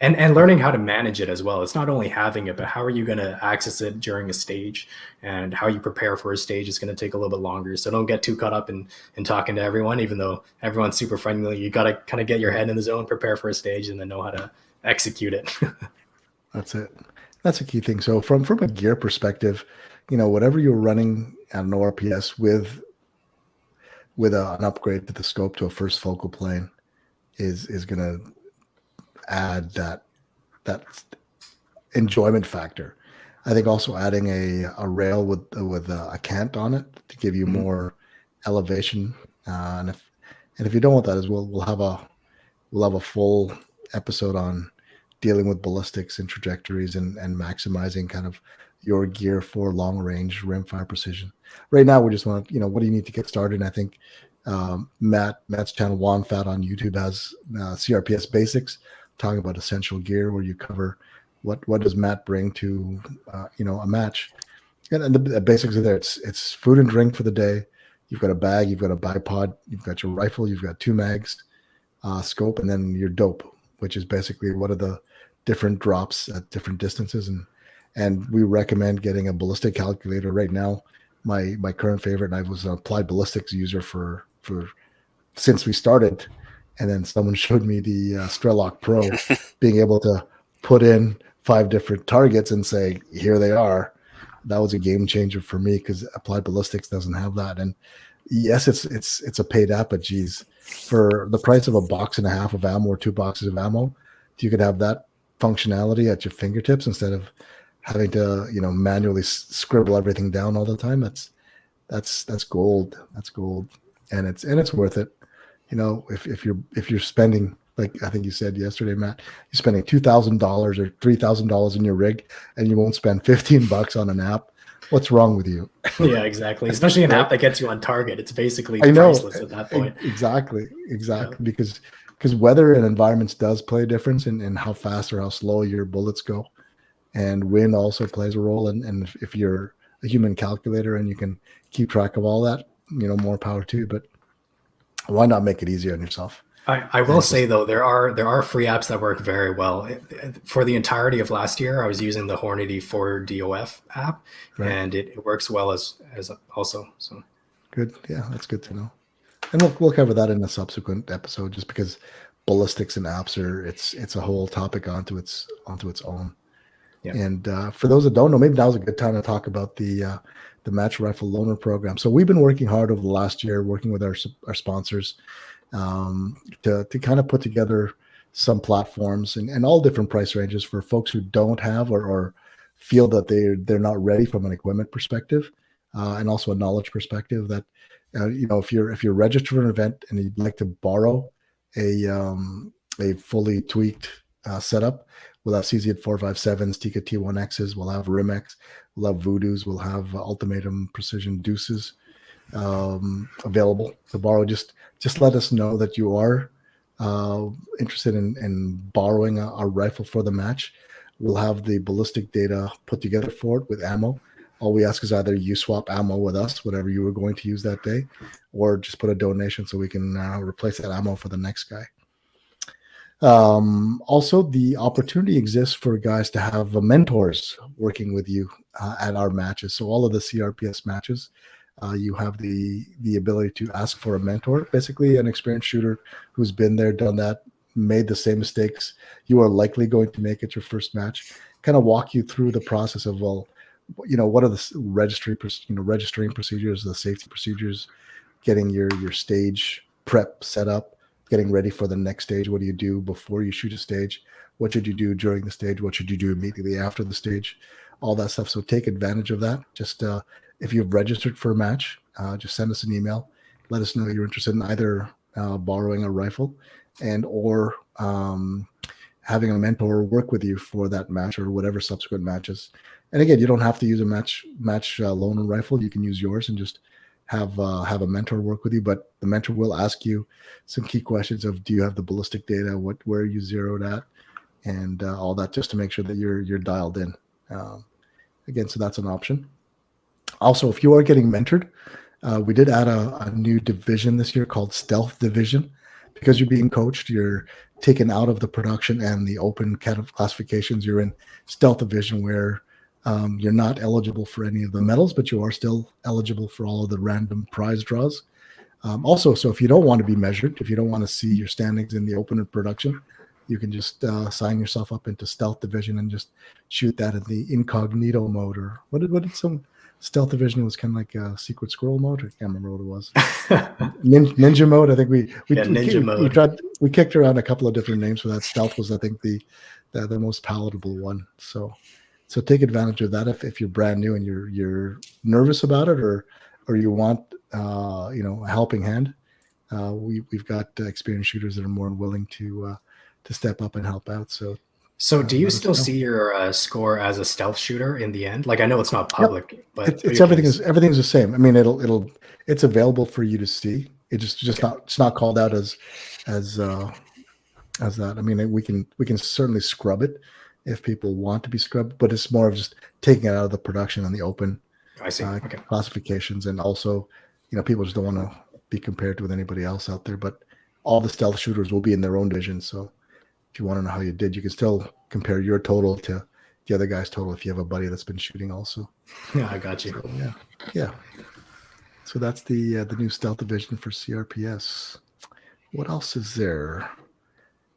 Speaker 3: And learning how to manage it as well. It's not only having it, but how are you going to access it during a stage, and how you prepare for a stage is going to take a little bit longer. So don't get too caught up in talking to everyone, even though everyone's super friendly. You got to kind of get your head in the zone, prepare for a stage, and then know how to execute it.
Speaker 1: That's it. That's a key thing. So from a gear perspective, whatever you're running at an ORPS with an upgrade to the scope to a first focal plane is going to add that enjoyment factor. I think also adding a rail with a cant on it to give you more elevation. And if you don't want that as well, we'll have a full episode on dealing with ballistics and trajectories and maximizing kind of your gear for long range rimfire precision. Right now, we just want what do you need to get started? And I think Matt's channel Juan Fat on YouTube has CRPS Basics, talking about essential gear, where you cover what does Matt bring to a match, and the basics are there. It's food and drink for the day. You've got a bag, you've got a bipod, you've got your rifle, you've got 2 mags, scope, and then your dope, which is basically what are the different drops at different distances. And we recommend getting a ballistic calculator. Right now, my current favorite, and I was an applied ballistics user for since we started. And then someone showed me the Strelok Pro, being able to put in 5 different targets and say, here they are. That was a game changer for me, because applied ballistics doesn't have that. And yes, it's a paid app, but geez, for the price of a box and a half of ammo or 2 boxes of ammo, if you could have that functionality at your fingertips instead of having to manually scribble everything down all the time, that's gold. That's gold, and it's worth it. If you're spending like I think you said yesterday, Matt, you're spending $2,000 or $3,000 in your rig, and you won't spend $15 on an app. What's wrong with you?
Speaker 3: Yeah, exactly. Especially an
Speaker 1: Right?
Speaker 3: app that gets you on target. It's basically
Speaker 1: I know
Speaker 3: priceless at that point.
Speaker 1: exactly,
Speaker 3: Yeah.
Speaker 1: because weather and environments does play a difference in how fast or how slow your bullets go, and wind also plays a role. And if you're a human calculator and you can keep track of all that, more power to you. But why not make it easier on yourself?
Speaker 3: I will say though, there are free apps that work very well. For the entirety of last year, I was using the Hornady 4DOF app,
Speaker 1: Right.
Speaker 3: and it works well as also. So
Speaker 1: Good, yeah, that's good to know. And we'll cover that in a subsequent episode, just because ballistics and apps it's a whole topic onto its own.
Speaker 3: Yeah.
Speaker 1: And for those that don't know, maybe now's a good time to talk about the Match Rifle Loaner program. So we've been working hard over the last year, working with our sponsors, to kind of put together some platforms and all different price ranges for folks who don't have or feel that they're not ready from an equipment perspective, and also a knowledge perspective. That if you're registered for an event and you'd like to borrow a fully tweaked setup, we'll have CZ at 457s, Tika T1Xs, we'll have Rimex, we'll have Voodoos, we'll have Ultimatum Precision Deuces available to borrow. Just let us know that you are interested in borrowing a rifle for the match. We'll have the ballistic data put together for it with ammo. All we ask is either you swap ammo with us, whatever you were going to use that day, or just put a donation so we can replace that ammo for the next guy. Also, the opportunity exists for guys to have mentors working with you at our matches. So all of the CRPS matches, you have the ability to ask for a mentor, basically an experienced shooter who's been there, done that, made the same mistakes you are likely going to make at your first match. Kind of walk you through the process of, well, what are the registering procedures, the safety procedures, getting your stage prep set up, getting ready for the next stage. What do you do before you shoot a stage? What should you do during the stage? What should you do immediately after the stage? All that stuff. So take advantage of that. Just if you've registered for a match, just send us an email. Let us know you're interested in either borrowing a rifle or having a mentor work with you for that match or whatever subsequent matches. And again, you don't have to use a match loaner rifle. You can use yours and just have a mentor work with you. But the mentor will ask you some key questions of, do you have the ballistic data? Where are you zeroed at? And all that, just to make sure that you're dialed in. Again, so that's an option. Also, if you are getting mentored, we did add a new division this year called Stealth Division. Because you're being coached, you're taken out of the production and the open classifications. You're in Stealth Division, where you're not eligible for any of the medals, but you are still eligible for all of the random prize draws. Also, so if you don't want to be measured, if you don't want to see your standings in the open production, you can just sign yourself up into Stealth Division and just shoot that in the incognito mode. Or what did some Stealth Division was kind of like a secret squirrel mode? I can't remember what it was. Ninja mode. I think we kicked around a couple of different names for that. Stealth was, I think, the most palatable one. So take advantage of that if you're brand new and you're nervous about it, or you want a helping hand. We've got experienced shooters that are more than willing to step up and help out. So
Speaker 3: do you still see your score as a stealth shooter in the end? Like, I know it's not public, but
Speaker 1: it's everything's the same. I mean, it's available for you to see. It's not called out as that. I mean, we can certainly scrub it if people want to be scrubbed, but it's more of just taking it out of the production and the open classifications. And also, people just don't want to be compared with anybody else out there. But all the stealth shooters will be in their own division. So if you want to know how you did, you can still compare your total to the other guy's total if you have a buddy that's been shooting also.
Speaker 3: Yeah, I got you.
Speaker 1: So, yeah. So that's the new Stealth Division for CRPS. What else is there?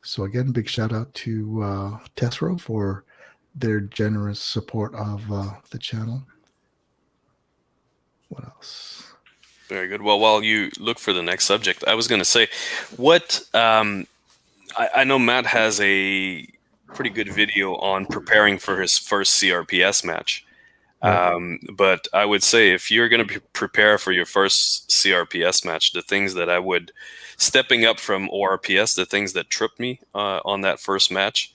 Speaker 1: So again, big shout out to Tesro for their generous support of the channel. What else?
Speaker 2: Very good. Well, while you look for the next subject, I was going to say, I know Matt has a pretty good video on preparing for his first CRPS match. But I would say if you're going to prepare for your first CRPS match, the things that I would, stepping up from ORPS, the things that tripped me on that first match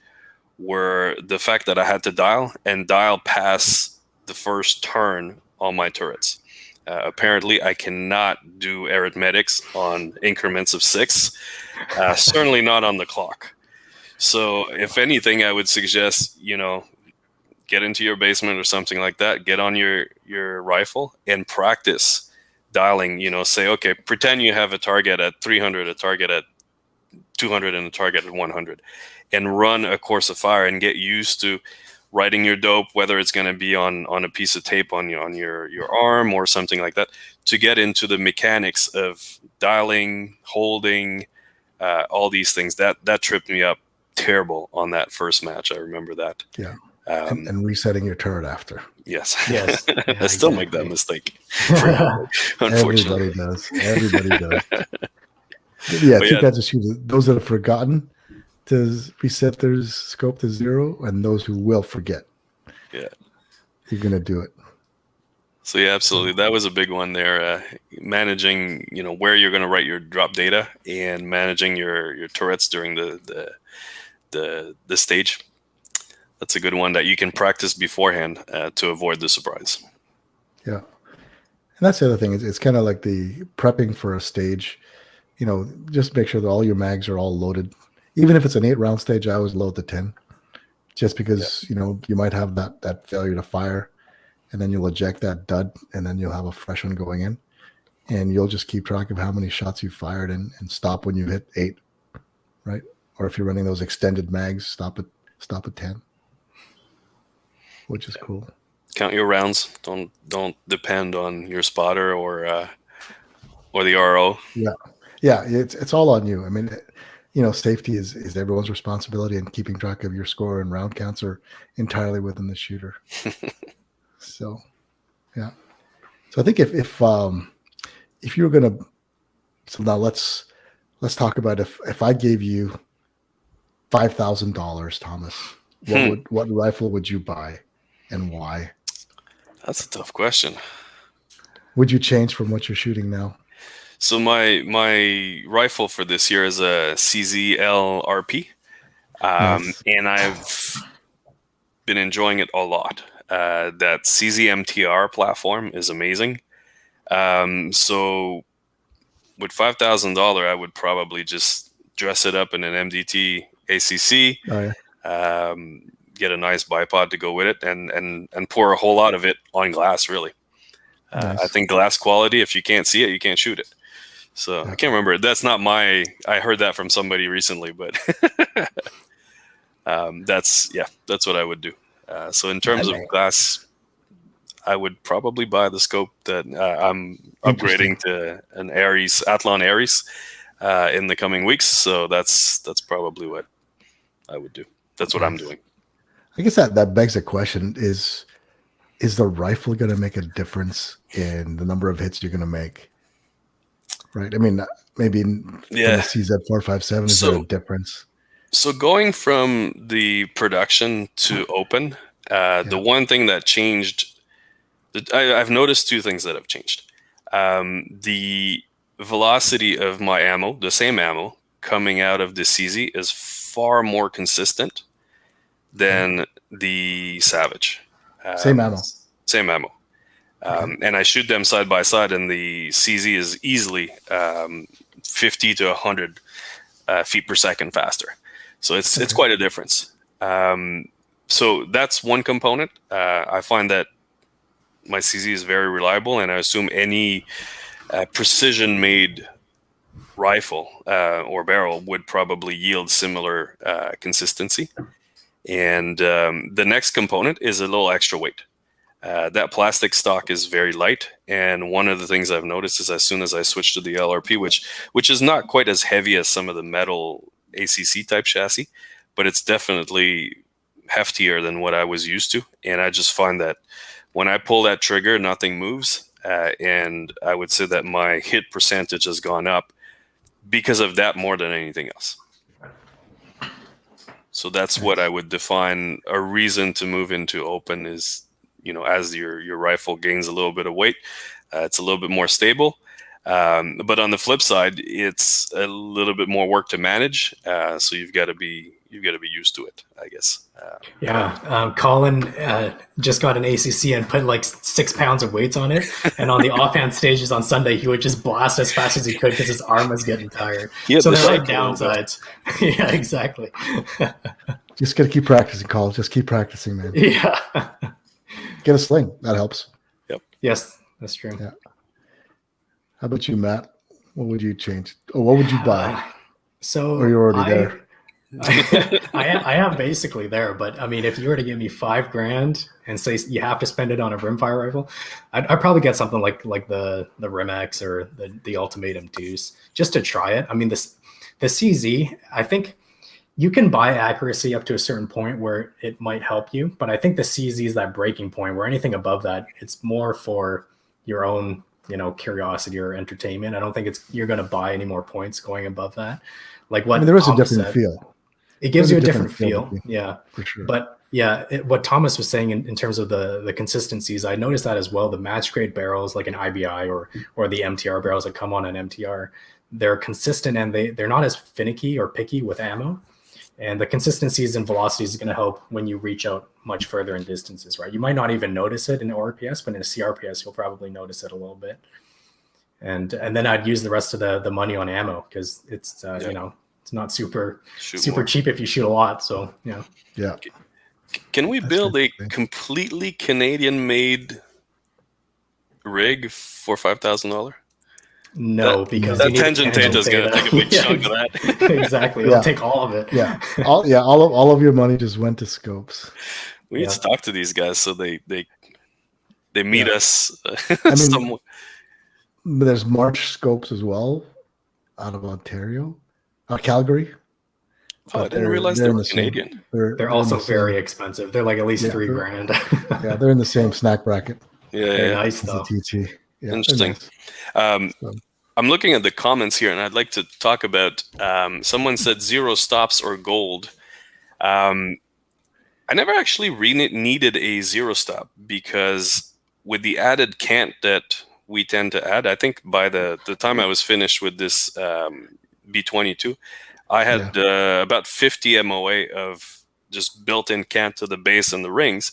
Speaker 2: were the fact that I had to dial past the first turn on my turrets. Apparently, I cannot do arithmetics on increments of 6, certainly not on the clock. So if anything, I would suggest, get into your basement or something like that, get on your rifle and practice dialing, say, okay, pretend you have a target at 300, a target at 200, and a target at 100, and run a course of fire and get used to writing your dope, whether it's going to be on a piece of tape on your arm or something like that, to get into the mechanics of dialing, holding, all these things. That tripped me up terrible on that first match. I remember that.
Speaker 1: Yeah. And resetting your turret after.
Speaker 2: Yes.
Speaker 3: Yes. Yeah,
Speaker 2: I still make that mistake. Unfortunately.
Speaker 1: Everybody does. Yeah, two kinds of shooters. Those that have forgotten to reset their scope to 0, and those who will forget.
Speaker 2: Yeah.
Speaker 1: You're going to do it.
Speaker 2: So yeah, absolutely. That was a big one there. Managing, where you're going to write your drop data and managing your turrets during the stage. That's a good one that you can practice beforehand to avoid the surprise.
Speaker 1: Yeah. And that's the other thing. It's kind of like the prepping for a stage. Just make sure that all your mags are all loaded. Even if it's an 8-round stage, I always load the 10. Just because, you might have that failure to fire, and then you'll eject that dud, and then you'll have a fresh one going in. And you'll just keep track of how many shots you fired and stop when you hit 8, right? Or if you're running those extended mags, stop at 10. Which is cool.
Speaker 2: Count your rounds. Don't depend on your spotter or the RO.
Speaker 1: Yeah, it's all on you. I mean, safety is everyone's responsibility, and keeping track of your score and round counts are entirely within the shooter. So, yeah. So I think if you were gonna, so now let's talk about if I gave you $5,000, Thomas, what rifle would you buy? And why?
Speaker 2: That's a tough question.
Speaker 1: Would you change from what you're shooting now?
Speaker 2: So my rifle for this year is a CZL RP,
Speaker 1: Nice.
Speaker 2: and I've been enjoying it a lot. That CZMTR platform is amazing. So with $5,000, I would probably just dress it up in an MDT ACC.
Speaker 1: Oh, yeah.
Speaker 2: Get a nice bipod to go with it, and pour a whole lot of it on glass, really.
Speaker 1: Nice.
Speaker 2: I think glass quality, if you can't see it, you can't shoot it. So I can't remember. That's not I heard that from somebody recently, but that's what I would do. So in terms of glass, I would probably buy the scope that I'm upgrading to an Athlon Aries in the coming weeks. So that's probably what I would do. That's what I'm doing.
Speaker 1: I guess that begs the question: is the rifle going to make a difference in the number of hits you're going to make? Right. I mean, maybe from the CZ457, is there a difference?
Speaker 2: So going from the production to open, the one thing that changed, I've noticed 2 things that have changed. The velocity of my ammo, the same ammo coming out of the CZ, is far more consistent than the Savage.
Speaker 1: Same ammo.
Speaker 2: Same ammo. And I shoot them side by side, and the CZ is easily 50 to 100 feet per second faster. So it's quite a difference. So that's one component. I find that my CZ is very reliable, and I assume any precision-made rifle or barrel would probably yield similar consistency. And the next component is a little extra weight. That plastic stock is very light, and one of the things I've noticed is as soon as I switch to the LRP, which is not quite as heavy as some of the metal ACC type chassis, but it's definitely heftier than what I was used to. And I just find that when I pull that trigger, nothing moves, and I would say that my hit percentage has gone up because of that more than anything else. So that's what I would define a reason to move into open is, as your rifle gains a little bit of weight, it's a little bit more stable. But on the flip side, it's a little bit more work to manage. So you've got to be used to it, I guess.
Speaker 3: Colin just got an ACC and put like 6 pounds of weights on it. And on the offhand stages on Sunday, he would just blast as fast as he could because his arm was getting tired. So there are downsides. Yeah, exactly.
Speaker 1: Just got to keep practicing, Colin. Just keep practicing, man.
Speaker 3: Yeah.
Speaker 1: Get a sling. That helps.
Speaker 2: Yep.
Speaker 3: Yes, that's true.
Speaker 1: Yeah. How about you, Matt? What would you change? Or what would you buy?
Speaker 3: Or
Speaker 1: you're already there?
Speaker 3: I am basically there, but I mean, if you were to give me $5,000 and say you have to spend it on a rimfire rifle, I'd probably get something like the Rimex or the Ultimatum Deuce just to try it. I mean, the CZ, I think you can buy accuracy up to a certain point where it might help you, but I think the CZ is that breaking point where anything above that, it's more for your own, curiosity or entertainment. I don't think you're going to buy any more points going above that. Like what
Speaker 1: there is a different feel.
Speaker 3: It gives you a different feel. Yeah.
Speaker 1: For sure.
Speaker 3: But yeah, what Thomas was saying in terms of the consistencies, I noticed that as well. The match grade barrels like an IBI or the MTR barrels that come on an MTR, they're consistent and they're not as finicky or picky with ammo. And the consistencies and velocities is going to help when you reach out much further in distances, right? You might not even notice it in ORPS, but in a CRPS, you'll probably notice it a little bit. And then I'd use the rest of the money on ammo because it's, it's not super cheap if you shoot a lot. So,
Speaker 1: Yeah.
Speaker 2: Can we build a completely Canadian-made rig for $5,000?
Speaker 3: No, because
Speaker 2: that tangent is going to take a big chunk of that.
Speaker 3: Exactly. It'll take all of it.
Speaker 1: Yeah. All of your money just went to scopes.
Speaker 2: We need to talk to these guys so they meet us.
Speaker 1: But there's March scopes as well out of Ontario. Calgary.
Speaker 2: I didn't realize they were Canadian.
Speaker 3: They're also very expensive. They're like at least $3,000.
Speaker 1: Yeah, they're in the same snack bracket.
Speaker 2: Yeah,
Speaker 3: nice though.
Speaker 1: TT. Yeah,
Speaker 2: interesting. Nice. I'm looking at the comments here, and I'd like to talk about. Someone said 0 stops or gold. I never actually needed a 0 stop because with the added cant that we tend to add, I think by the time I was finished with this B22, I had about 50 MOA of just built-in cant to the base and the rings.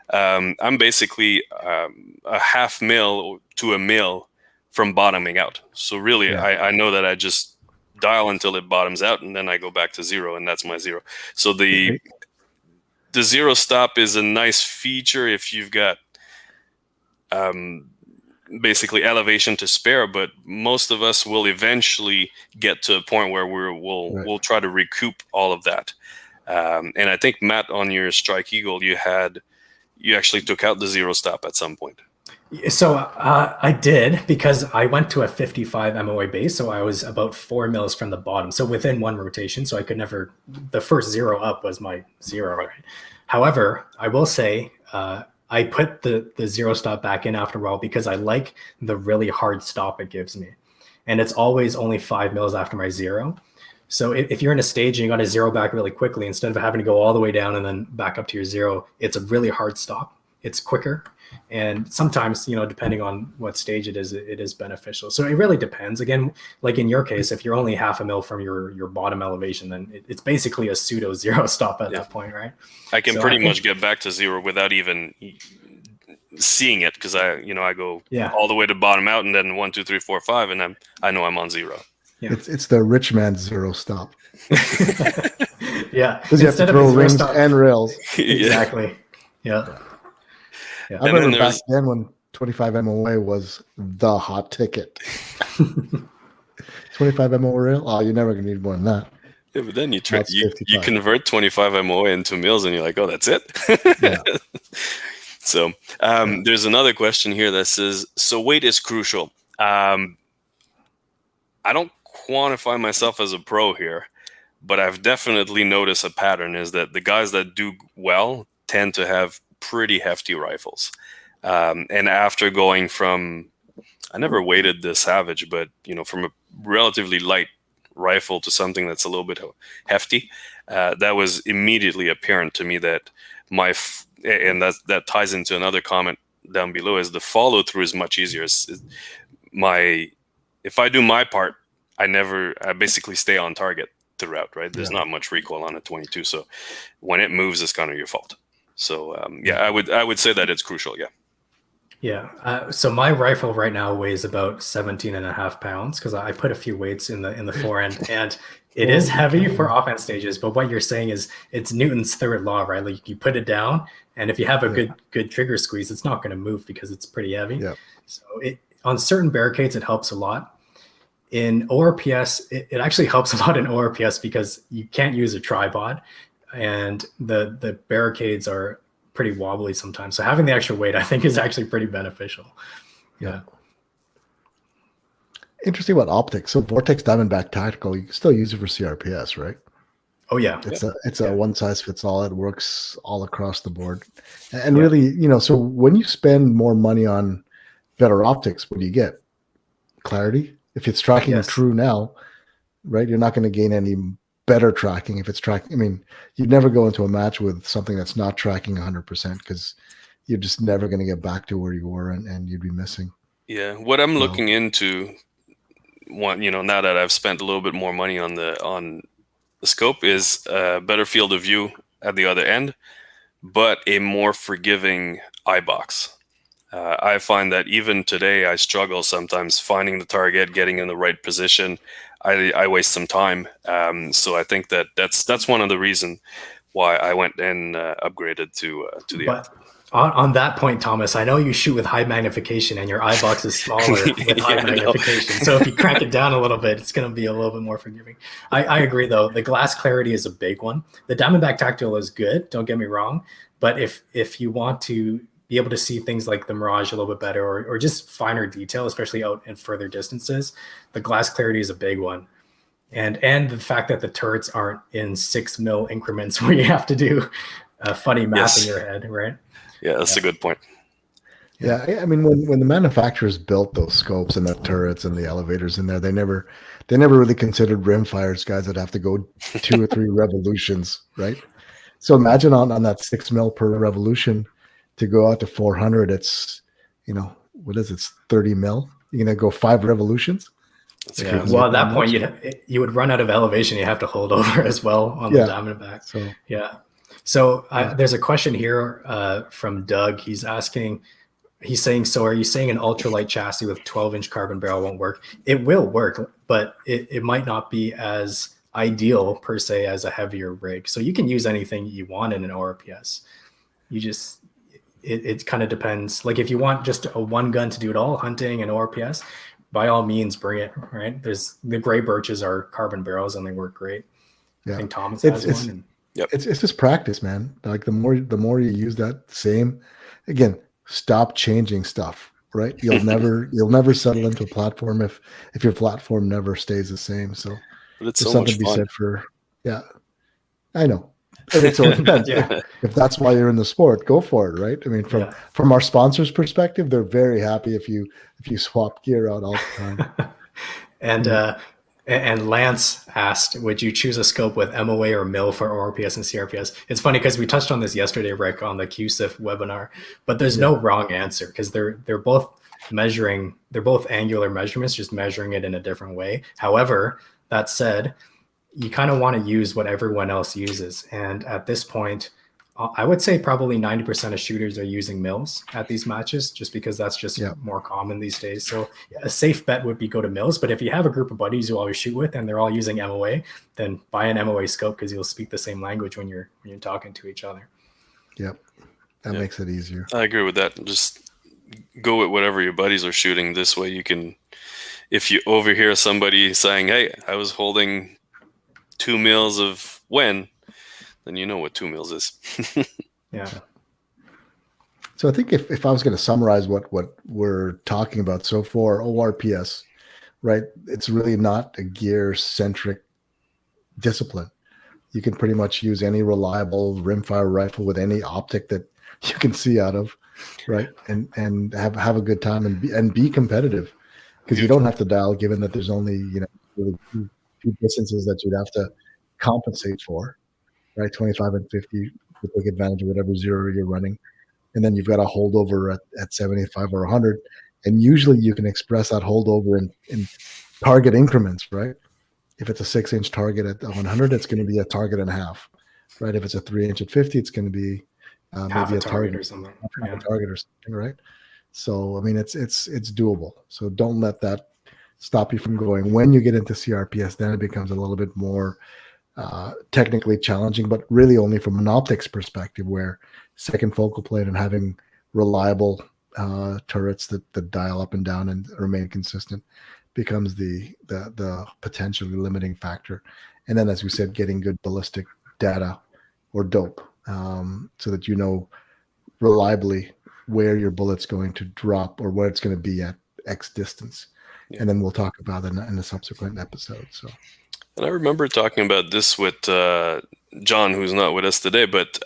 Speaker 2: I'm basically a half mil to a mil from bottoming out. So really, I know that I just dial until it bottoms out, and then I go back to 0, and that's my 0. So the 0 stop is a nice feature if you've got basically elevation to spare, but most of us will eventually get to a point where we'll try to recoup all of that. And I think, Matt, on your Strike Eagle, you actually took out the 0 stop at some point.
Speaker 3: So I did, because I went to a 55 MOA base, so I was about 4 mils from the bottom, so within one rotation, so I could never, the first 0 up was my 0, right? However, I will say I put the 0 stop back in after a while because I like the really hard stop it gives me. And it's always only 5 mils after my 0. So if you're in a stage and you got to 0 back really quickly, instead of having to go all the way down and then back up to your 0, it's a really hard stop. It's quicker. And sometimes, depending on what stage it is beneficial. So it really depends. Again, like in your case, if you're only half a mil from your bottom elevation, then it's basically a pseudo 0 stop at that point, right?
Speaker 2: I can pretty much get back to 0 without even seeing it, because I go all the way to bottom out, and then 1, 2, 3, 4, 5, and I know I'm on 0.
Speaker 1: Yeah. It's the rich man's 0 stop.
Speaker 3: Yeah,
Speaker 1: because you have to throw rings and rails.
Speaker 3: Exactly. Yeah.
Speaker 1: Yeah. I remember back then when 25 MOA was the hot ticket. 25 MOA rail? Oh, you're never going to need more than that.
Speaker 2: Yeah, but then you convert 25 MOA into mils, and you're like, oh, that's it?
Speaker 1: Yeah.
Speaker 2: So there's another question here that says, so weight is crucial. I don't quantify myself as a pro here, but I've definitely noticed a pattern is that the guys that do well tend to have pretty hefty rifles. And after going from, I never weighted the Savage, but from a relatively light rifle to something that's a little bit hefty, that was immediately apparent to me that and that ties into another comment down below, is the follow through is much easier. If I do my part, I basically stay on target throughout, right? There's not much recoil on a 22, so when it moves, it's kind of your fault. So I would say that it's crucial.
Speaker 3: Yeah. So my rifle right now weighs about 17.5 pounds because I put a few weights in the forend, and it is heavy for offense stages. But what you're saying is it's Newton's third law, right? Like you put it down, and if you have a good trigger squeeze, it's not going to move because it's pretty heavy. Yeah. So on certain barricades, it helps a lot. In ORPS, it actually helps a lot in ORPS because you can't use a tripod, and the barricades are pretty wobbly sometimes. So having the extra weight, I think, is actually pretty beneficial. Yeah.
Speaker 1: Interesting about optics. So Vortex Diamondback Tactical, you can still use it for CRPS, right?
Speaker 3: Oh yeah.
Speaker 1: It's a one size fits all. It works all across the board. And really, so when you spend more money on better optics, what do you get? Clarity. If it's tracking true now, right? You're not going to gain any better tracking if it's tracking. I mean, you'd never go into a match with something that's not tracking 100% because you're just never going to get back to where you were, and you'd be missing.
Speaker 2: Yeah. What I'm looking into, now that I've spent a little bit more money on the scope, is a better field of view at the other end, but a more forgiving eye box. I find that even today, I struggle sometimes finding the target, getting in the right position. I waste some time. So I think that's one of the reasons why I went and upgraded to the.
Speaker 3: But on that point, Thomas, I know you shoot with high magnification and your eye box is smaller with high magnification. So if you crank it down a little bit, it's going to be a little bit more forgiving. I agree, though. The glass clarity is a big one. The Diamondback Tactical is good. Don't get me wrong. But if you want to be able to see things like the Mirage a little bit better, or just finer detail, especially out in further distances, the glass clarity is a big one. And the fact that the turrets aren't in 6 mil increments where you have to do funny math in your head, right?
Speaker 2: Yeah, that's a good point.
Speaker 1: Yeah, I mean, when the manufacturers built those scopes and the turrets and the elevators in there, they never really considered rimfires guys that have to go 2 or 3 revolutions, right? So imagine on that 6 mil per revolution to go out to 400, it's, what is it? It's 30 mil. You're going to go 5 revolutions.
Speaker 3: Yeah. Well, at that point, you would run out of elevation. You have to hold over as well on the Diamondback.
Speaker 1: So
Speaker 3: So there's a question here from Doug. He's saying, so are you saying an ultralight chassis with 12-inch carbon barrel won't work? It will work, but it might not be as ideal per se as a heavier rig. So you can use anything you want in an ORPS. It kind of depends. Like if you want just a one gun to do it all, hunting and ORPS, by all means, bring it, right? There's the gray birches are carbon barrels and they work great. Yeah. I think Thomas has one.
Speaker 1: It's just practice, man. Like the more you use that same, again, stop changing stuff, right? You'll never settle into a platform if your platform never stays the same. So
Speaker 2: but it's
Speaker 1: there's
Speaker 2: so
Speaker 1: something
Speaker 2: much
Speaker 1: to be
Speaker 2: fun.
Speaker 1: said for, I know. So it depends. If that's why you're in the sport, go for it, right? I mean, from our sponsors' perspective, they're very happy if you swap gear out all the time.
Speaker 3: And Lance asked, would you choose a scope with MOA or MIL for ORPS and CRPS? It's funny because we touched on this yesterday, Rick, on the QSIF webinar, but there's no wrong answer because they're both angular measurements, just measuring it in a different way. However, that said, you kind of want to use what everyone else uses. And at this point, I would say probably 90% of shooters are using mils at these matches just because that's just more common these days. So a safe bet would be go to mils. But if you have a group of buddies you always shoot with and they're all using MOA, then buy an MOA scope because you'll speak the same language when you're talking to each other.
Speaker 1: Yep. That makes it easier.
Speaker 2: I agree with that. Just go with whatever your buddies are shooting. This way you can, if you overhear somebody saying, hey, I was holding 2 mils of when, then you know what 2 mils is.
Speaker 3: Yeah.
Speaker 1: So I think if I was going to summarize what we're talking about, so for ORPS, right, it's really not a gear-centric discipline. You can pretty much use any reliable rimfire rifle with any optic that you can see out of, right, and have a good time and be competitive because you don't have to dial, given that there's only really two distances that you'd have to compensate for. Right, 25 and 50 to take advantage of whatever zero you're running. And then you've got a holdover at 75 or 100. And usually you can express that holdover in target increments, right? If it's a 6-inch target at 100, it's going to be a target and a half, right? If it's a 3-inch at 50, it's going to be
Speaker 3: half
Speaker 1: maybe
Speaker 3: a target or something.
Speaker 1: half a target or something, right? So I mean, it's doable. So don't let that stop you from going. When you get into CRPS, then it becomes a little bit more technically challenging, but really only from an optics perspective, where second focal plane and having reliable turrets that dial up and down and remain consistent becomes the potentially limiting factor. And then, as we said, getting good ballistic data or dope, so that you know reliably where your bullet's going to drop or where it's going to be at X distance. Yeah. And then we'll talk about it in the subsequent episode. So,
Speaker 2: and I remember talking about this with John, who's not with us today, but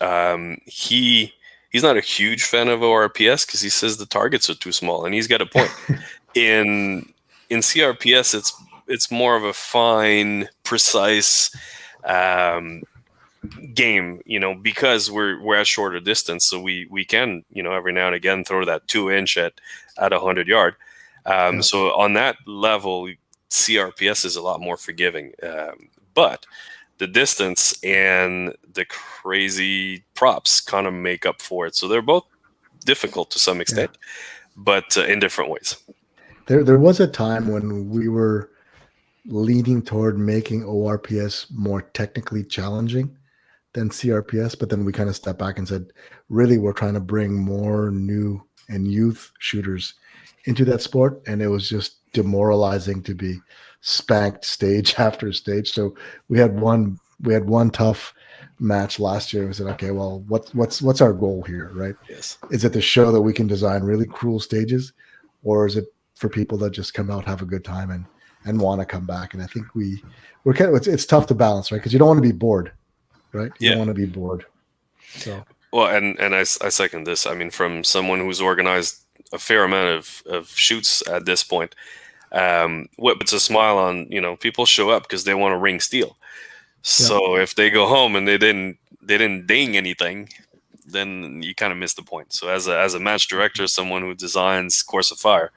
Speaker 2: he's not a huge fan of ORPS because he says the targets are too small, and he's got a point. in CRPS, it's more of a fine, precise game, because we're at shorter distance, so we can, every now and again throw that 2-inch at 100 yard. So on that level, CRPS is a lot more forgiving, but the distance and the crazy props kind of make up for it. So they're both difficult to some extent, but in different ways.
Speaker 1: There was a time when we were leaning toward making ORPS more technically challenging than CRPS, but then we kind of stepped back and said, really, we're trying to bring more new and youth shooters into that sport, and it was just demoralizing to be spanked stage after stage. So we had one tough match last year. We said, okay, well, what's our goal here, right?
Speaker 2: Yes.
Speaker 1: Is it to show that we can design really cruel stages, or is it for people that just come out, have a good time, and want to come back? And I think we're kind of, it's tough to balance, right? Because you don't want to be bored, right? You don't want to be bored. So
Speaker 2: well, and I second this. I mean, from someone who's organized a fair amount of shoots at this point, what puts a smile on, people show up because they want to ring steel. So if they go home and they didn't ding anything, then you kind of miss the point. So as a match director, someone who designs Course of Fire,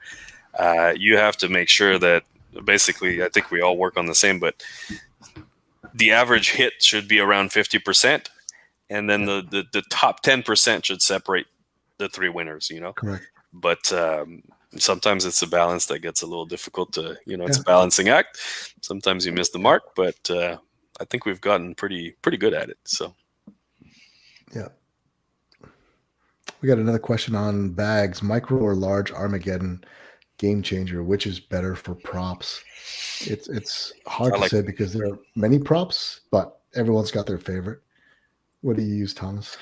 Speaker 2: you have to make sure that basically, I think we all work on the same, but the average hit should be around 50%, and then the top 10% should separate the three winners.
Speaker 1: Correct.
Speaker 2: But sometimes it's a balance that gets a little difficult to, it's a balancing act. Sometimes you miss the mark, but I think we've gotten pretty good at it. So,
Speaker 1: yeah. We got another question on bags: micro or large Armageddon game changer, which is better for props? It's hard to say because there are many props, but everyone's got their favorite. What do you use, Thomas?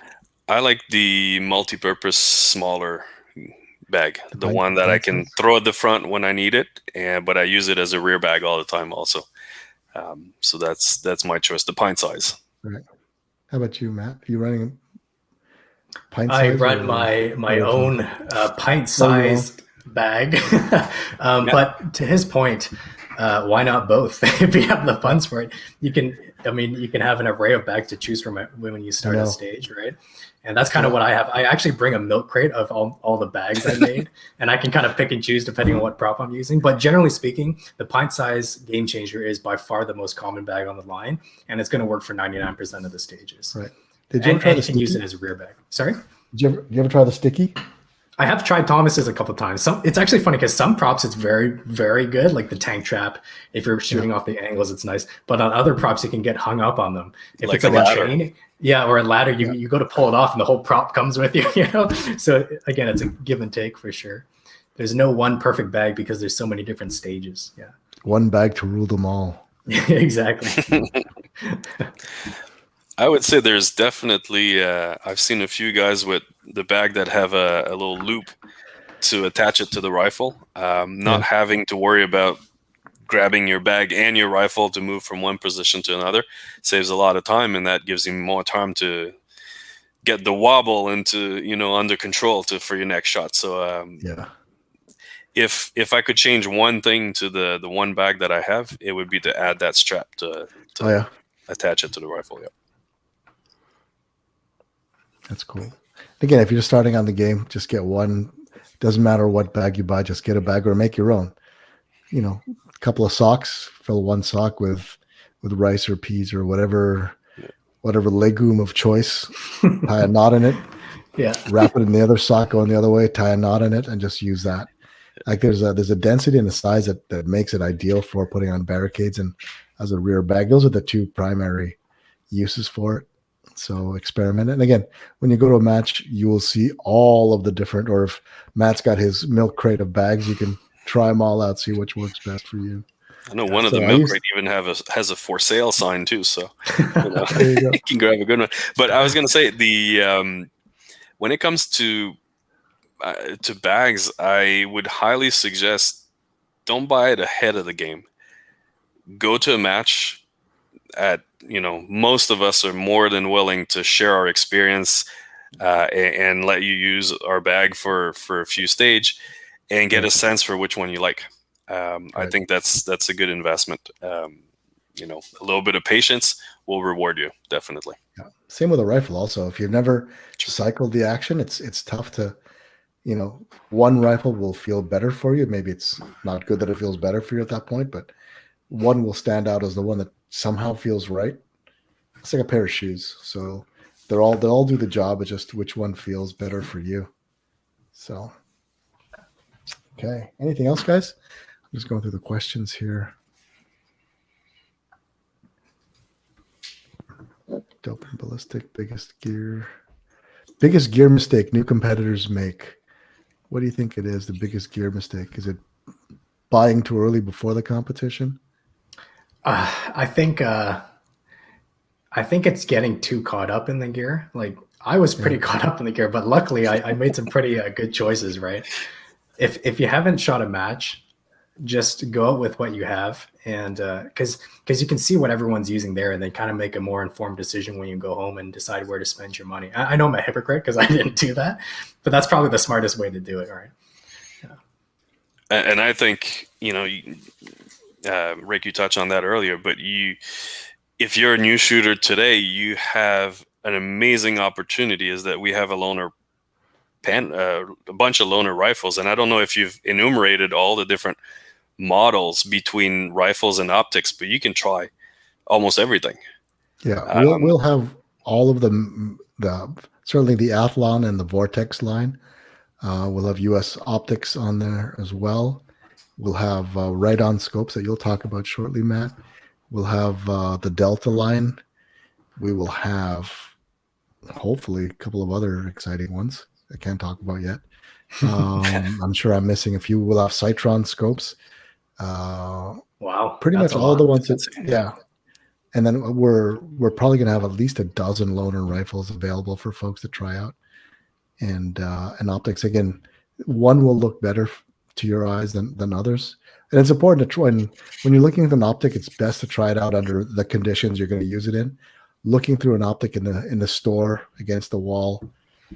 Speaker 2: I like the multi-purpose smaller bag, the one that I can throw at the front when I need it, but I use it as a rear bag all the time also. So that's my choice, the pint size.
Speaker 1: Right. How about you, Matt? Are you running pint
Speaker 3: size? I run my own pint size bag. But to his point, why not both? If you have the funds for it, you can have an array of bags to choose from when you start a stage, right? And that's kind of what I have. I actually bring a milk crate of all the bags I made, and I can kind of pick and choose depending on what prop I'm using. But generally speaking, the pint size game changer is by far the most common bag on the line, and it's going to work for 99% of the stages.
Speaker 1: Right. Did you ever try the sticky?
Speaker 3: Use it as a rear bag. Sorry?
Speaker 1: Did you ever try the sticky?
Speaker 3: I have tried Thomas's a couple of times. It's actually funny because some props it's very, very good, like the tank trap. If you're shooting off the angles, it's nice. But on other props, you can get hung up on them. If it's like a chain, or a ladder, you go to pull it off, and the whole prop comes with you. So again, it's a give and take for sure. There's no one perfect bag because there's so many different stages. Yeah,
Speaker 1: one bag to rule them all.
Speaker 3: Exactly.
Speaker 2: I would say there's definitely, I've seen a few guys with the bag that have a little loop to attach it to the rifle, not having to worry about grabbing your bag and your rifle to move from one position to another. Saves a lot of time, and that gives you more time to get the wobble into, under control for your next shot. So if I could change one thing to the one bag that I have, it would be to add that strap to attach it to the rifle. Yeah.
Speaker 1: That's cool. Again, if you're just starting on the game, just get one. Doesn't matter what bag you buy, just get a bag or make your own. A couple of socks, fill one sock with rice or peas or whatever legume of choice, tie a knot in it,
Speaker 3: Yeah.
Speaker 1: wrap it in the other sock, going the other way, tie a knot in it, and just use that. Like there's a density and a size that makes it ideal for putting on barricades and as a rear bag. Those are the two primary uses for it. So experiment. And again, when you go to a match, you will see all of the different, or if Matt's got his milk crate of bags, you can try them all out, see which works best for you.
Speaker 2: I know one of the milk crate even has a for sale sign too, so you can grab a good one. But I was going to say when it comes to bags, I would highly suggest don't buy it ahead of the game. Go to a match most of us are more than willing to share our experience and let you use our bag for a few stage and get a sense for which one you like. I think that's a good investment. A little bit of patience will reward you, definitely.
Speaker 1: Yeah. Same with a rifle also. If you've never cycled the action, it's tough to, one rifle will feel better for you. Maybe it's not good that it feels better for you at that point, but one will stand out as the one that somehow feels right. It's like a pair of shoes. So they'll all do the job. It's just which one feels better for you. So, okay. Anything else, guys? I'm just going through the questions here. Dope and ballistic, biggest gear mistake new competitors make. What do you think it is? The biggest gear mistake? Is it buying too early before the competition?
Speaker 3: I think it's getting too caught up in the gear. Like I was pretty caught up in the gear, but luckily I made some pretty good choices, right? If you haven't shot a match, just go out with what you have, and because you can see what everyone's using there, and then kind of make a more informed decision when you go home and decide where to spend your money. I know I'm a hypocrite because I didn't do that, but that's probably the smartest way to do it, right?
Speaker 2: Yeah. And I think Rick, you touched on that earlier, but if you're a new shooter today, you have an amazing opportunity. Is that we have a bunch of loaner rifles, and I don't know if you've enumerated all the different models between rifles and optics, but you can try almost everything.
Speaker 1: Yeah, we'll have all of them. Certainly the Athlon and the Vortex line. We'll have US optics on there as well. We'll have right-on scopes that you'll talk about shortly, Matt. We'll have the Delta line. We will have hopefully a couple of other exciting ones I can't talk about yet. I'm sure I'm missing a few. We'll have Citron scopes.
Speaker 3: Wow.
Speaker 1: Pretty much all the ones yeah. And then we're probably going to have at least a dozen loaner rifles available for folks to try out. And optics, again, one will look better to your eyes than others. And it's important to try, when you're looking at an optic, it's best to try it out under the conditions you're going to use it in. Looking through an optic in the store against the wall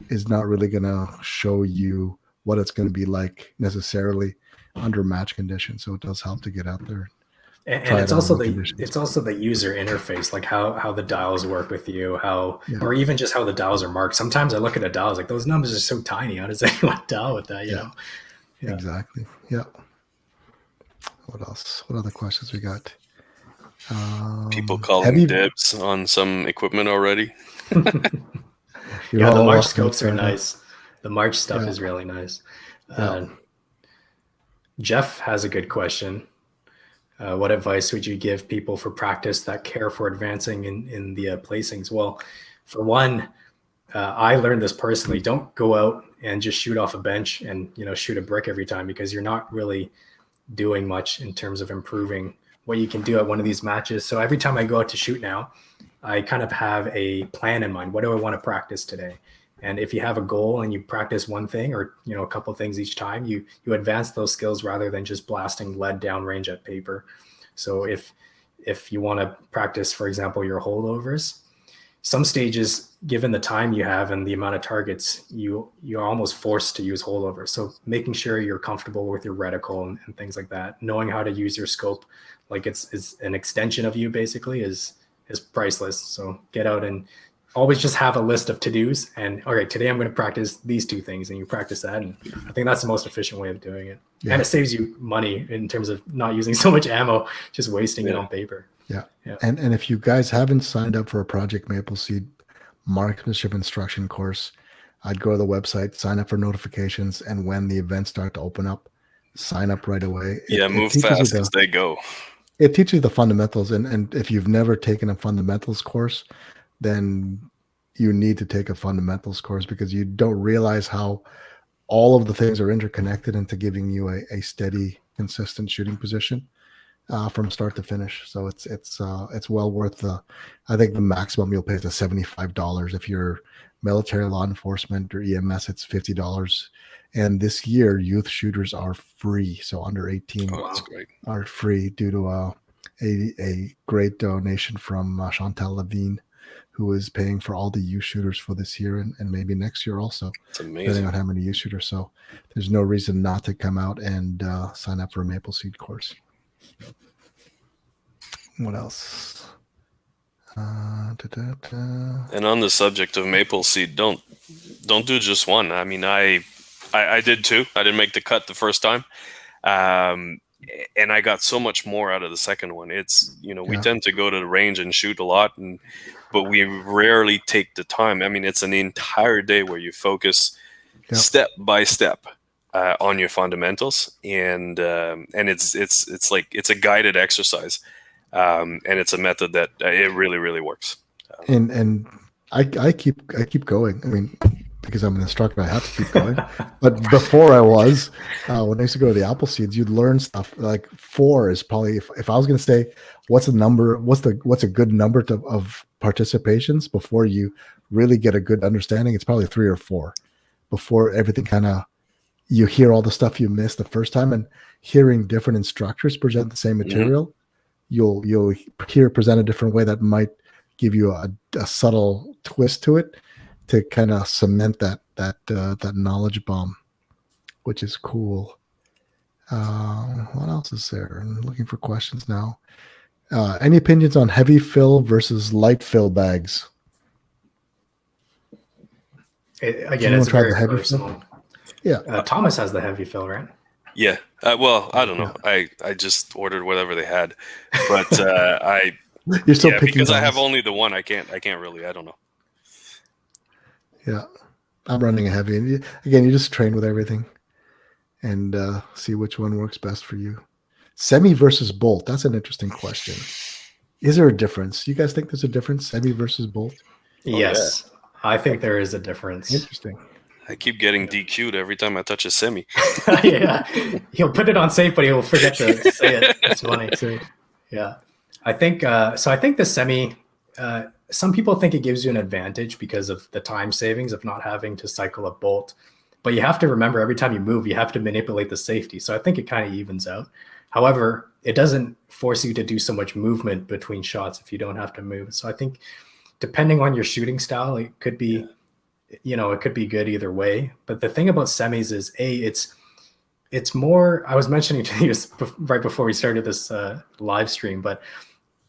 Speaker 1: is not really going to show you what it's going to be like necessarily under match conditions. So it does help to get out there.
Speaker 3: And it's also the user interface, like how the dials work with you, or even just how the dials are marked. Sometimes I look at the dials like those numbers are so tiny. How does anyone dial with that? You know? Yeah.
Speaker 1: Exactly. Yeah. What else? What other questions we got?
Speaker 2: People calling dibs on some equipment already.
Speaker 3: Yeah, the March scopes are nice. The March stuff is really nice. Jeff has a good question. What advice would you give people for practice that care for advancing in the placings? Well, for one, I learned this personally. Don't go out and just shoot off a bench and shoot a brick every time, because you're not really doing much in terms of improving what you can do at one of these matches. So every time I go out to shoot now, I kind of have a plan in mind. What do I want to practice today? And if you have a goal and you practice one thing or a couple of things each time, you advance those skills rather than just blasting lead downrange at paper. So if you want to practice, for example, your holdovers, some stages, given the time you have and the amount of targets, you're almost forced to use holdovers. So making sure you're comfortable with your reticle and things like that, knowing how to use your scope like it's an extension of you basically is priceless. So get out and always just have a list of to-dos, and all right, today I'm going to practice these 2 things, and you practice that. And I think that's the most efficient way of doing it.
Speaker 1: Yeah.
Speaker 3: And it saves you money in terms of not using so much ammo, just wasting it on paper.
Speaker 1: Yeah. And if you guys haven't signed up for a Project Maple Seed marksmanship instruction course, I'd go to the website, sign up for notifications, and when the events start to open up, sign up right away.
Speaker 2: Move fast as they go.
Speaker 1: It teaches you the fundamentals, and if you've never taken a fundamentals course, then you need to take a fundamentals course, because you don't realize how all of the things are interconnected into giving you a steady, consistent shooting position from start to finish. So it's well worth I think the maximum you'll pay is $75. If you're military, law enforcement, or EMS, it's $50. And this year, youth shooters are free. So under 18
Speaker 2: that's great.
Speaker 1: are free due to a great donation from Chantal Levine, who is paying for all the youth shooters for this year and maybe next year also.
Speaker 2: It's amazing.
Speaker 1: Depending on how many youth shooters. So there's no reason not to come out and sign up for a Maple Seed course. What else?
Speaker 2: And on the subject of Maple Seed, don't do just one. I mean, I did 2. I didn't make the cut the first time. And I got so much more out of the second one. It's, we tend to go to the range and shoot a lot, but we rarely take the time. I mean, it's an entire day where you focus step by step on your fundamentals, and it's like it's a guided exercise, and it's a method that it really, really works.
Speaker 1: And I keep going. I mean, because I'm an instructor, I have to keep going. But before I was, when I used to go to the Apple Seeds, you'd learn stuff like 4 is probably, if I was going to say, what's a good number of participations before you really get a good understanding, it's probably 3 or 4 before everything you hear all the stuff you missed the first time, and hearing different instructors present the same material, you'll hear present a different way that might give you a subtle twist to it, to kind of cement that knowledge bomb, which is cool. What else is there? I'm looking for questions now. Any opinions on heavy fill versus light fill bags?
Speaker 3: Again, it's very
Speaker 1: heavy
Speaker 3: personal.
Speaker 1: fill? Yeah.
Speaker 3: Thomas has the heavy fill, right?
Speaker 2: Yeah. Well, I don't know. I just ordered whatever they had, but
Speaker 1: You're still picking
Speaker 2: because I
Speaker 1: those.
Speaker 2: have only the one. I can't really. I don't know.
Speaker 1: Yeah, I'm running a heavy. And you just train with everything and see which one works best for you. Semi versus bolt. That's an interesting question. Is there a difference? You guys think there's a difference, semi versus bolt?
Speaker 3: Yes, I think there is a difference.
Speaker 1: Interesting.
Speaker 2: I keep getting DQ'd every time I touch a semi.
Speaker 3: Yeah, he'll put it on safe, but he'll forget to say it. It's funny. Yeah, I think so. I think the semi. Some people think it gives you an advantage because of the time savings of not having to cycle a bolt, but you have to remember every time you move, you have to manipulate the safety. So I think it kind of evens out. However, it doesn't force you to do so much movement between shots if you don't have to move. So I think depending on your shooting style, it could be, it could be good either way. But the thing about semis is it's more, I was mentioning to you right before we started this live stream, but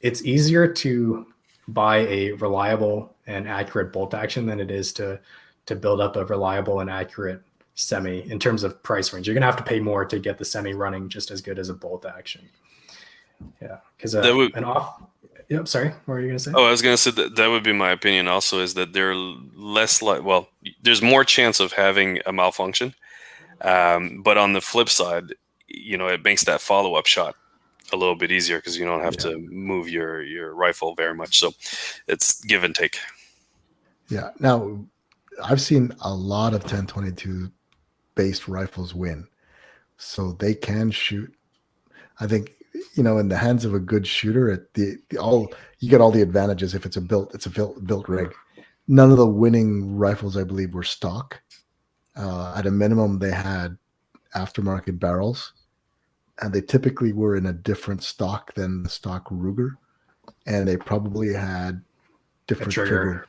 Speaker 3: it's easier to buy a reliable and accurate bolt action than it is to build up a reliable and accurate semi in terms of price range. You're gonna have to pay more to get the semi running just as good as a bolt action. Yeah, because sorry, what were you gonna say?
Speaker 2: Oh, I was gonna say that would be my opinion. Also, is that they're less there's more chance of having a malfunction, but on the flip side, it makes that follow-up shot a little bit easier because you don't have to move your rifle very much. So it's give and take. Yeah.
Speaker 1: Now, I've seen a lot of 1022 based rifles win, so they can shoot. I think in the hands of a good shooter, you get all the advantages if it's a built rig. None of the winning rifles, I believe, were stock. At a minimum, they had aftermarket barrels. And they typically were in a different stock than the stock Ruger, and they probably had different trigger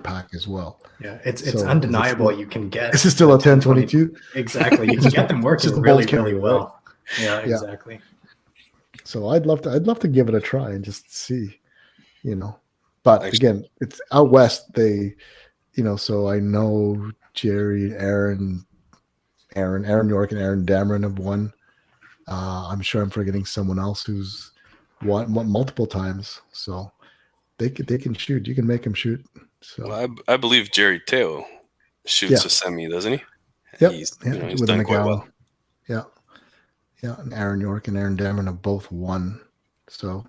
Speaker 1: pack as well.
Speaker 3: Yeah, it's undeniable. You can get.
Speaker 1: This is still a 1022.
Speaker 3: Exactly, you can get them working really, really well. Yeah, exactly.
Speaker 1: So I'd love to give it a try and just see, But again, it's out west. They, so I know Jerry, Aaron York, and Aaron Dameron have won. I'm sure I'm forgetting someone else who's won multiple times. So they can shoot. You can make them shoot. So
Speaker 2: well, I believe Jerry Teo shoots a semi, doesn't he?
Speaker 1: Yep.
Speaker 2: He's
Speaker 1: with
Speaker 2: done
Speaker 1: a
Speaker 2: quite
Speaker 1: McGowan.
Speaker 2: well.
Speaker 1: Yeah. And Aaron York and Aaron Dameron have both won. So,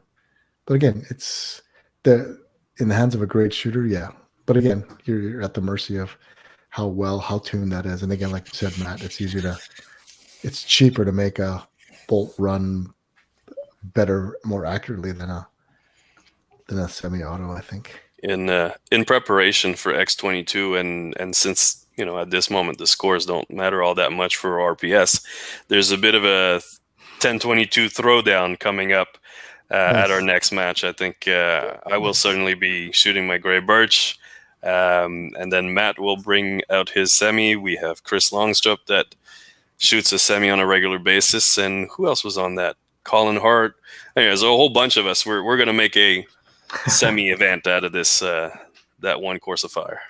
Speaker 1: but again, it's in the hands of a great shooter. Yeah. But again, you're at the mercy of how tuned that is. And again, like you said, Matt, it's cheaper to make a bolt run better, more accurately than a semi-auto, I think.
Speaker 2: In preparation for X22, and since at this moment the scores don't matter all that much for ORPS, there's a bit of a 1022 throwdown coming up at our next match. I think I will certainly be shooting my gray birch, and then Matt will bring out his semi. We have Chris Longstrup that shoots a semi on a regular basis, and who else was on that? Colin Hart. Anyway, there's a whole bunch of us. We're going to make a semi event out of this that one course of fire.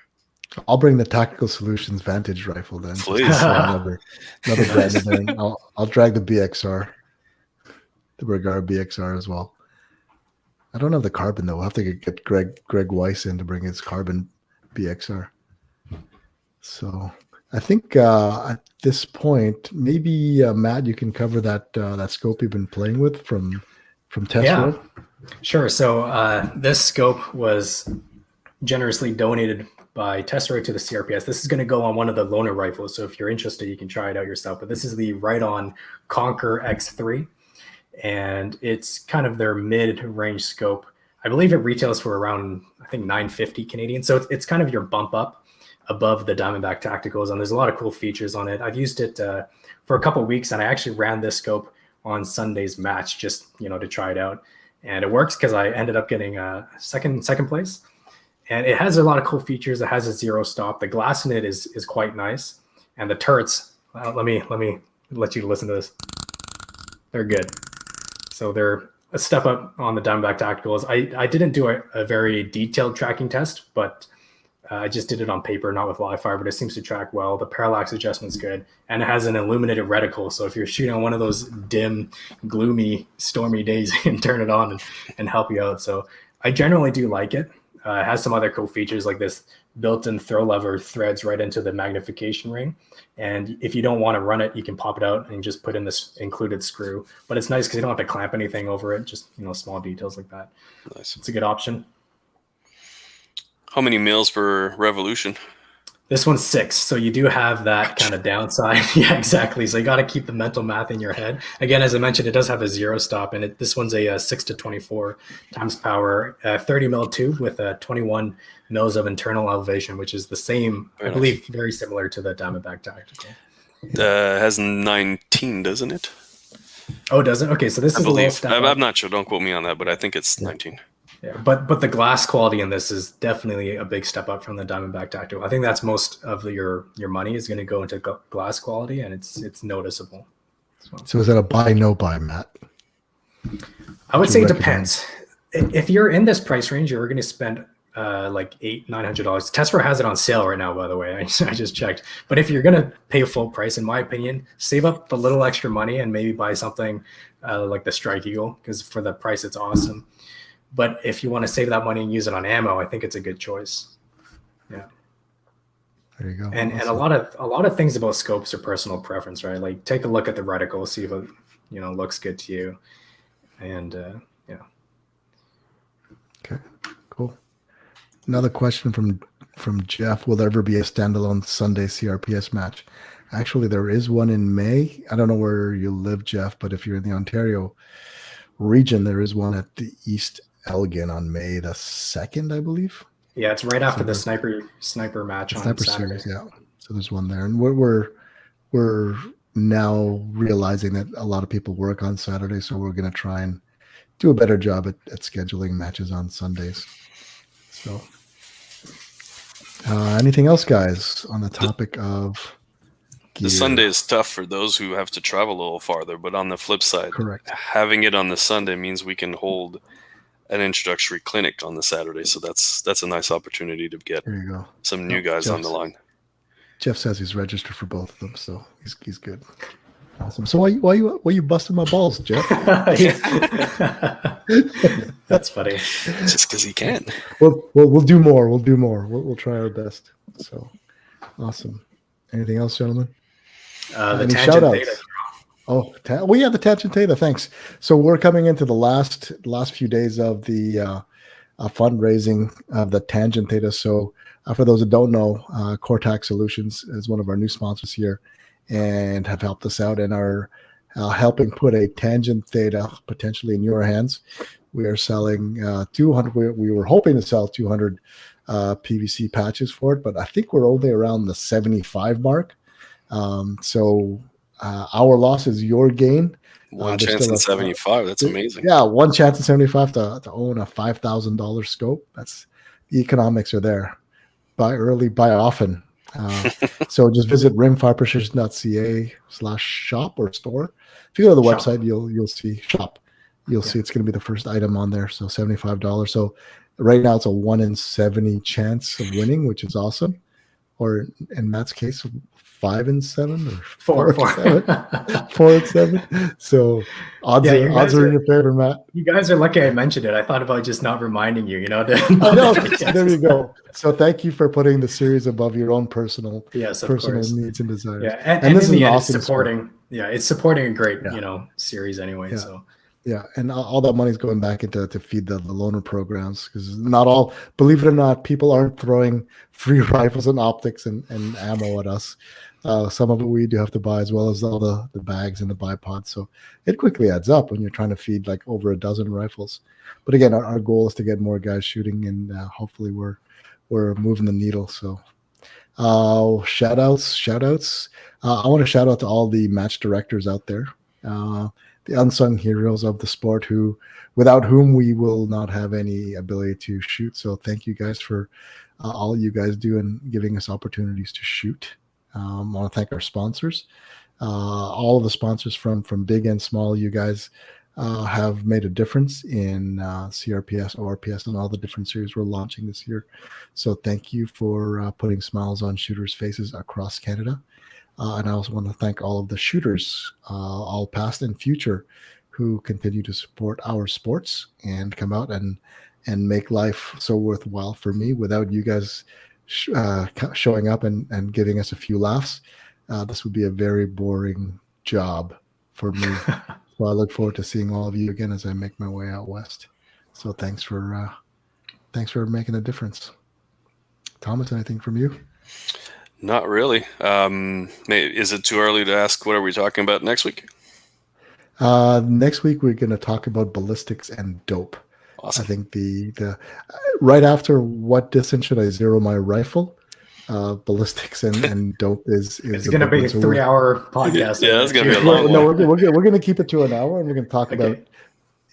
Speaker 1: I'll bring the Tactical Solutions Vantage rifle then.
Speaker 2: Please.
Speaker 1: Another brand in there. And I'll drag the BXR, the Regard BXR as well. I don't have the carbon though. We'll have to get Greg Weiss in to bring his carbon BXR. So I think at this point, maybe Matt, you can cover that scope you've been playing with from Test Row.
Speaker 3: Sure. So this scope was generously donated by Test Row to the CRPS. This is going to go on one of the loaner rifles. So if you're interested, you can try it out yourself. But this is the Right-On Conquer X3. And it's kind of their mid-range scope. I believe it retails for around, I think, $950 Canadian. So it's kind of your bump up above the Diamondback Tacticals. And there's a lot of cool features on it. I've used it for a couple of weeks, and I actually ran this scope on Sunday's match just, to try it out. And it works because I ended up getting second place. And it has a lot of cool features. It has a zero stop. The glass in it is quite nice. And the turrets, let me let you listen to this. They're good. So they're a step up on the Diamondback Tacticals. I didn't do a very detailed tracking test, but I just did it on paper, not with live fire, but it seems to track well. The parallax adjustment's good. And it has an illuminated reticle. So if you're shooting on one of those dim, gloomy, stormy days, you can turn it on and help you out. So I generally do like it. It has some other cool features like this built-in throw lever threads right into the magnification ring. And if you don't want to run it, you can pop it out and just put in this included screw. But it's nice because you don't have to clamp anything over it, just small details like that.
Speaker 2: Nice.
Speaker 3: It's a good option.
Speaker 2: How many mils per revolution?
Speaker 3: This one's 6, so you do have that kind of downside. Yeah, exactly. So you got to keep the mental math in your head. Again, as I mentioned, it does have a zero stop, and this one's a 6 to 24 times power, 30 mil tube with 21 mils of internal elevation, which is the same, I believe, very similar to the Diamondback Tactical.
Speaker 2: Has 19, doesn't it?
Speaker 3: Oh, does it? Okay, so this is a little step up.
Speaker 2: I'm not sure. Don't quote me on that, but I think it's 19.
Speaker 3: Yeah, but the glass quality in this is definitely a big step up from the Diamondback Tactical. I think that's most of your money is going to go into glass quality, and it's noticeable.
Speaker 1: So is that a buy, no buy, Matt?
Speaker 3: I would say it depends. If you're in this price range, you're going to spend like $800-900. Test Row has it on sale right now, by the way. I just checked. But if you're going to pay full price, in my opinion, save up the little extra money and maybe buy something like the Strike Eagle, because for the price, it's awesome. But if you want to save that money and use it on ammo, I think it's a good choice. Yeah.
Speaker 1: There you go.
Speaker 3: And awesome. And a lot of things about scopes are personal preference, right? Like take a look at the reticle, see if it looks good to you, and yeah.
Speaker 1: Okay, cool. Another question from Jeff: will there ever be a standalone Sunday CRPS match? Actually, there is one in May. I don't know where you live, Jeff, but if you're in the Ontario region, there is one at the East Elgin on May the 2nd, I believe.
Speaker 3: Yeah, it's right after the sniper match on
Speaker 1: Sniper
Speaker 3: Saturday.
Speaker 1: Series, yeah. So there's one there, and we're now realizing that a lot of people work on Saturday, so we're going to try and do a better job at scheduling matches on Sundays. So, anything else, guys, on the topic of gear?
Speaker 2: The Sunday is tough for those who have to travel a little farther, but on the flip side,
Speaker 1: Correct.
Speaker 2: Having it on the Sunday means we can hold an introductory clinic on the Saturday. So that's a nice opportunity to get
Speaker 1: There you go.
Speaker 2: some new guys on the line.
Speaker 1: Jeff says he's registered for both of them, so he's good. Awesome. So why you busting my balls, Jeff?
Speaker 3: That's funny.
Speaker 2: Just because he can.
Speaker 1: We'll do more. We'll try our best. So awesome. Anything else, gentlemen?
Speaker 3: The Tangent Data.
Speaker 1: The Tangent Data. Thanks. So we're coming into the last few days of the fundraising of the Tangent Data. So for those that don't know, Cortax Solutions is one of our new sponsors here, and have helped us out and are helping put a Tangent Theta potentially in your hands. We are selling 200. We were hoping to sell 200 PVC patches for it, but I think we're only around the 75 mark. So our loss is your gain.
Speaker 2: One chance in 75. That's amazing.
Speaker 1: Yeah, one chance in 75 to own a $5,000 scope. That's the economics are there. Buy early, buy often. So just visit rimfireprecision.ca/shop or store. If you go to the website, you'll see shop. You'll see it's going to be the first item on there. So $75. So right now it's a 1 in 70 chance of winning, which is awesome. Or in Matt's case, 5 in 7 or 4 in 7. 4 in 7. So odds are in your favor, Matt.
Speaker 3: You guys are lucky I mentioned it. I thought about just not reminding you.
Speaker 1: I know. There you go. So thank you for putting the series above your own personal needs and desires.
Speaker 3: Yeah, and this is awesome. It's supporting a great series anyway.
Speaker 1: Yeah.
Speaker 3: So.
Speaker 1: Yeah, and all that money is going back into to feed the loaner programs, because not all, believe it or not, people aren't throwing free rifles and optics and ammo at us. Some of it we do have to buy, as well as all the bags and the bipods. So it quickly adds up when you're trying to feed like over a dozen rifles. But again, our goal is to get more guys shooting, and hopefully we're moving the needle. So shout outs. I want to shout out to all the match directors out there. The unsung heroes of the sport, without whom we will not have any ability to shoot. So thank you guys for all you guys do and giving us opportunities to shoot. I want to thank our sponsors, all of the sponsors from big and small. You guys have made a difference in CRPS, ORPS, and all the different series we're launching this year. So thank you for putting smiles on shooters' faces across Canada. And I also want to thank all of the shooters, all past and future, who continue to support our sports and come out and make life so worthwhile for me. Without you guys showing up and giving us a few laughs, this would be a very boring job for me. So I look forward to seeing all of you again as I make my way out west. So thanks for making a difference. Thomas, anything from you?
Speaker 2: Not really. Is it too early to ask what are we talking about next week?
Speaker 1: Next week we're going to talk about ballistics and dope.
Speaker 2: Awesome.
Speaker 1: I think the right after what distance should I zero my rifle? Ballistics and dope is
Speaker 3: it's going to be a 3-hour podcast.
Speaker 2: Yeah, it's going to be a long one.
Speaker 1: No, we're going to keep it to an hour, and we're going to talk about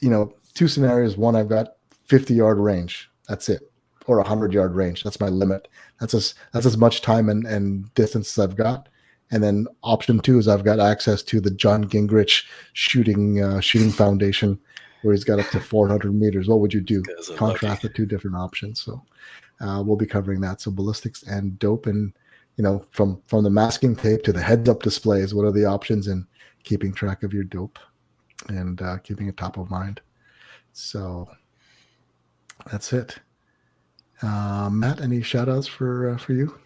Speaker 1: 2 scenarios. One, I've got 50-yard range. That's it. Or 100-yard range. That's my limit. That's as much time and distance as I've got. And then option 2 is I've got access to the John Gingrich shooting foundation, where he's got up to 400 meters. What would you do? Contrast the 2 different options. So we'll be covering that. So ballistics and dope, and from the masking tape to the heads-up displays, what are the options in keeping track of your dope and keeping it top of mind. So that's it. Matt, any shout outs for you?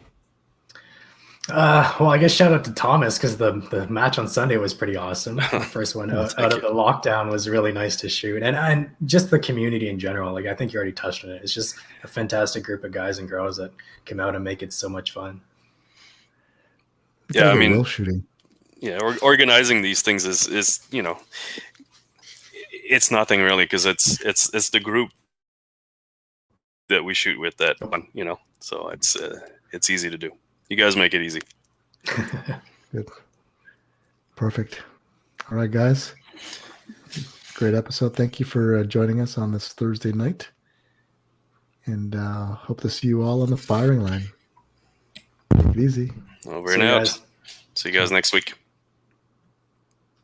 Speaker 3: Well, I guess shout out to Thomas, because the match on Sunday was pretty awesome. The first one out of the lockdown was really nice to shoot, and just the community in general. Like, I think you already touched on it. It's just a fantastic group of guys and girls that come out and make it so much fun.
Speaker 2: Yeah, I mean,
Speaker 1: shooting.
Speaker 2: Yeah, organizing these things is it's nothing really, because it's the group that we shoot with that one, so it's easy to do. You guys make it easy.
Speaker 1: Good. Perfect. All right, guys. Great episode. Thank you for joining us on this Thursday night. And hope to see you all on the firing line. Take it easy.
Speaker 2: Over and out. See you guys next week.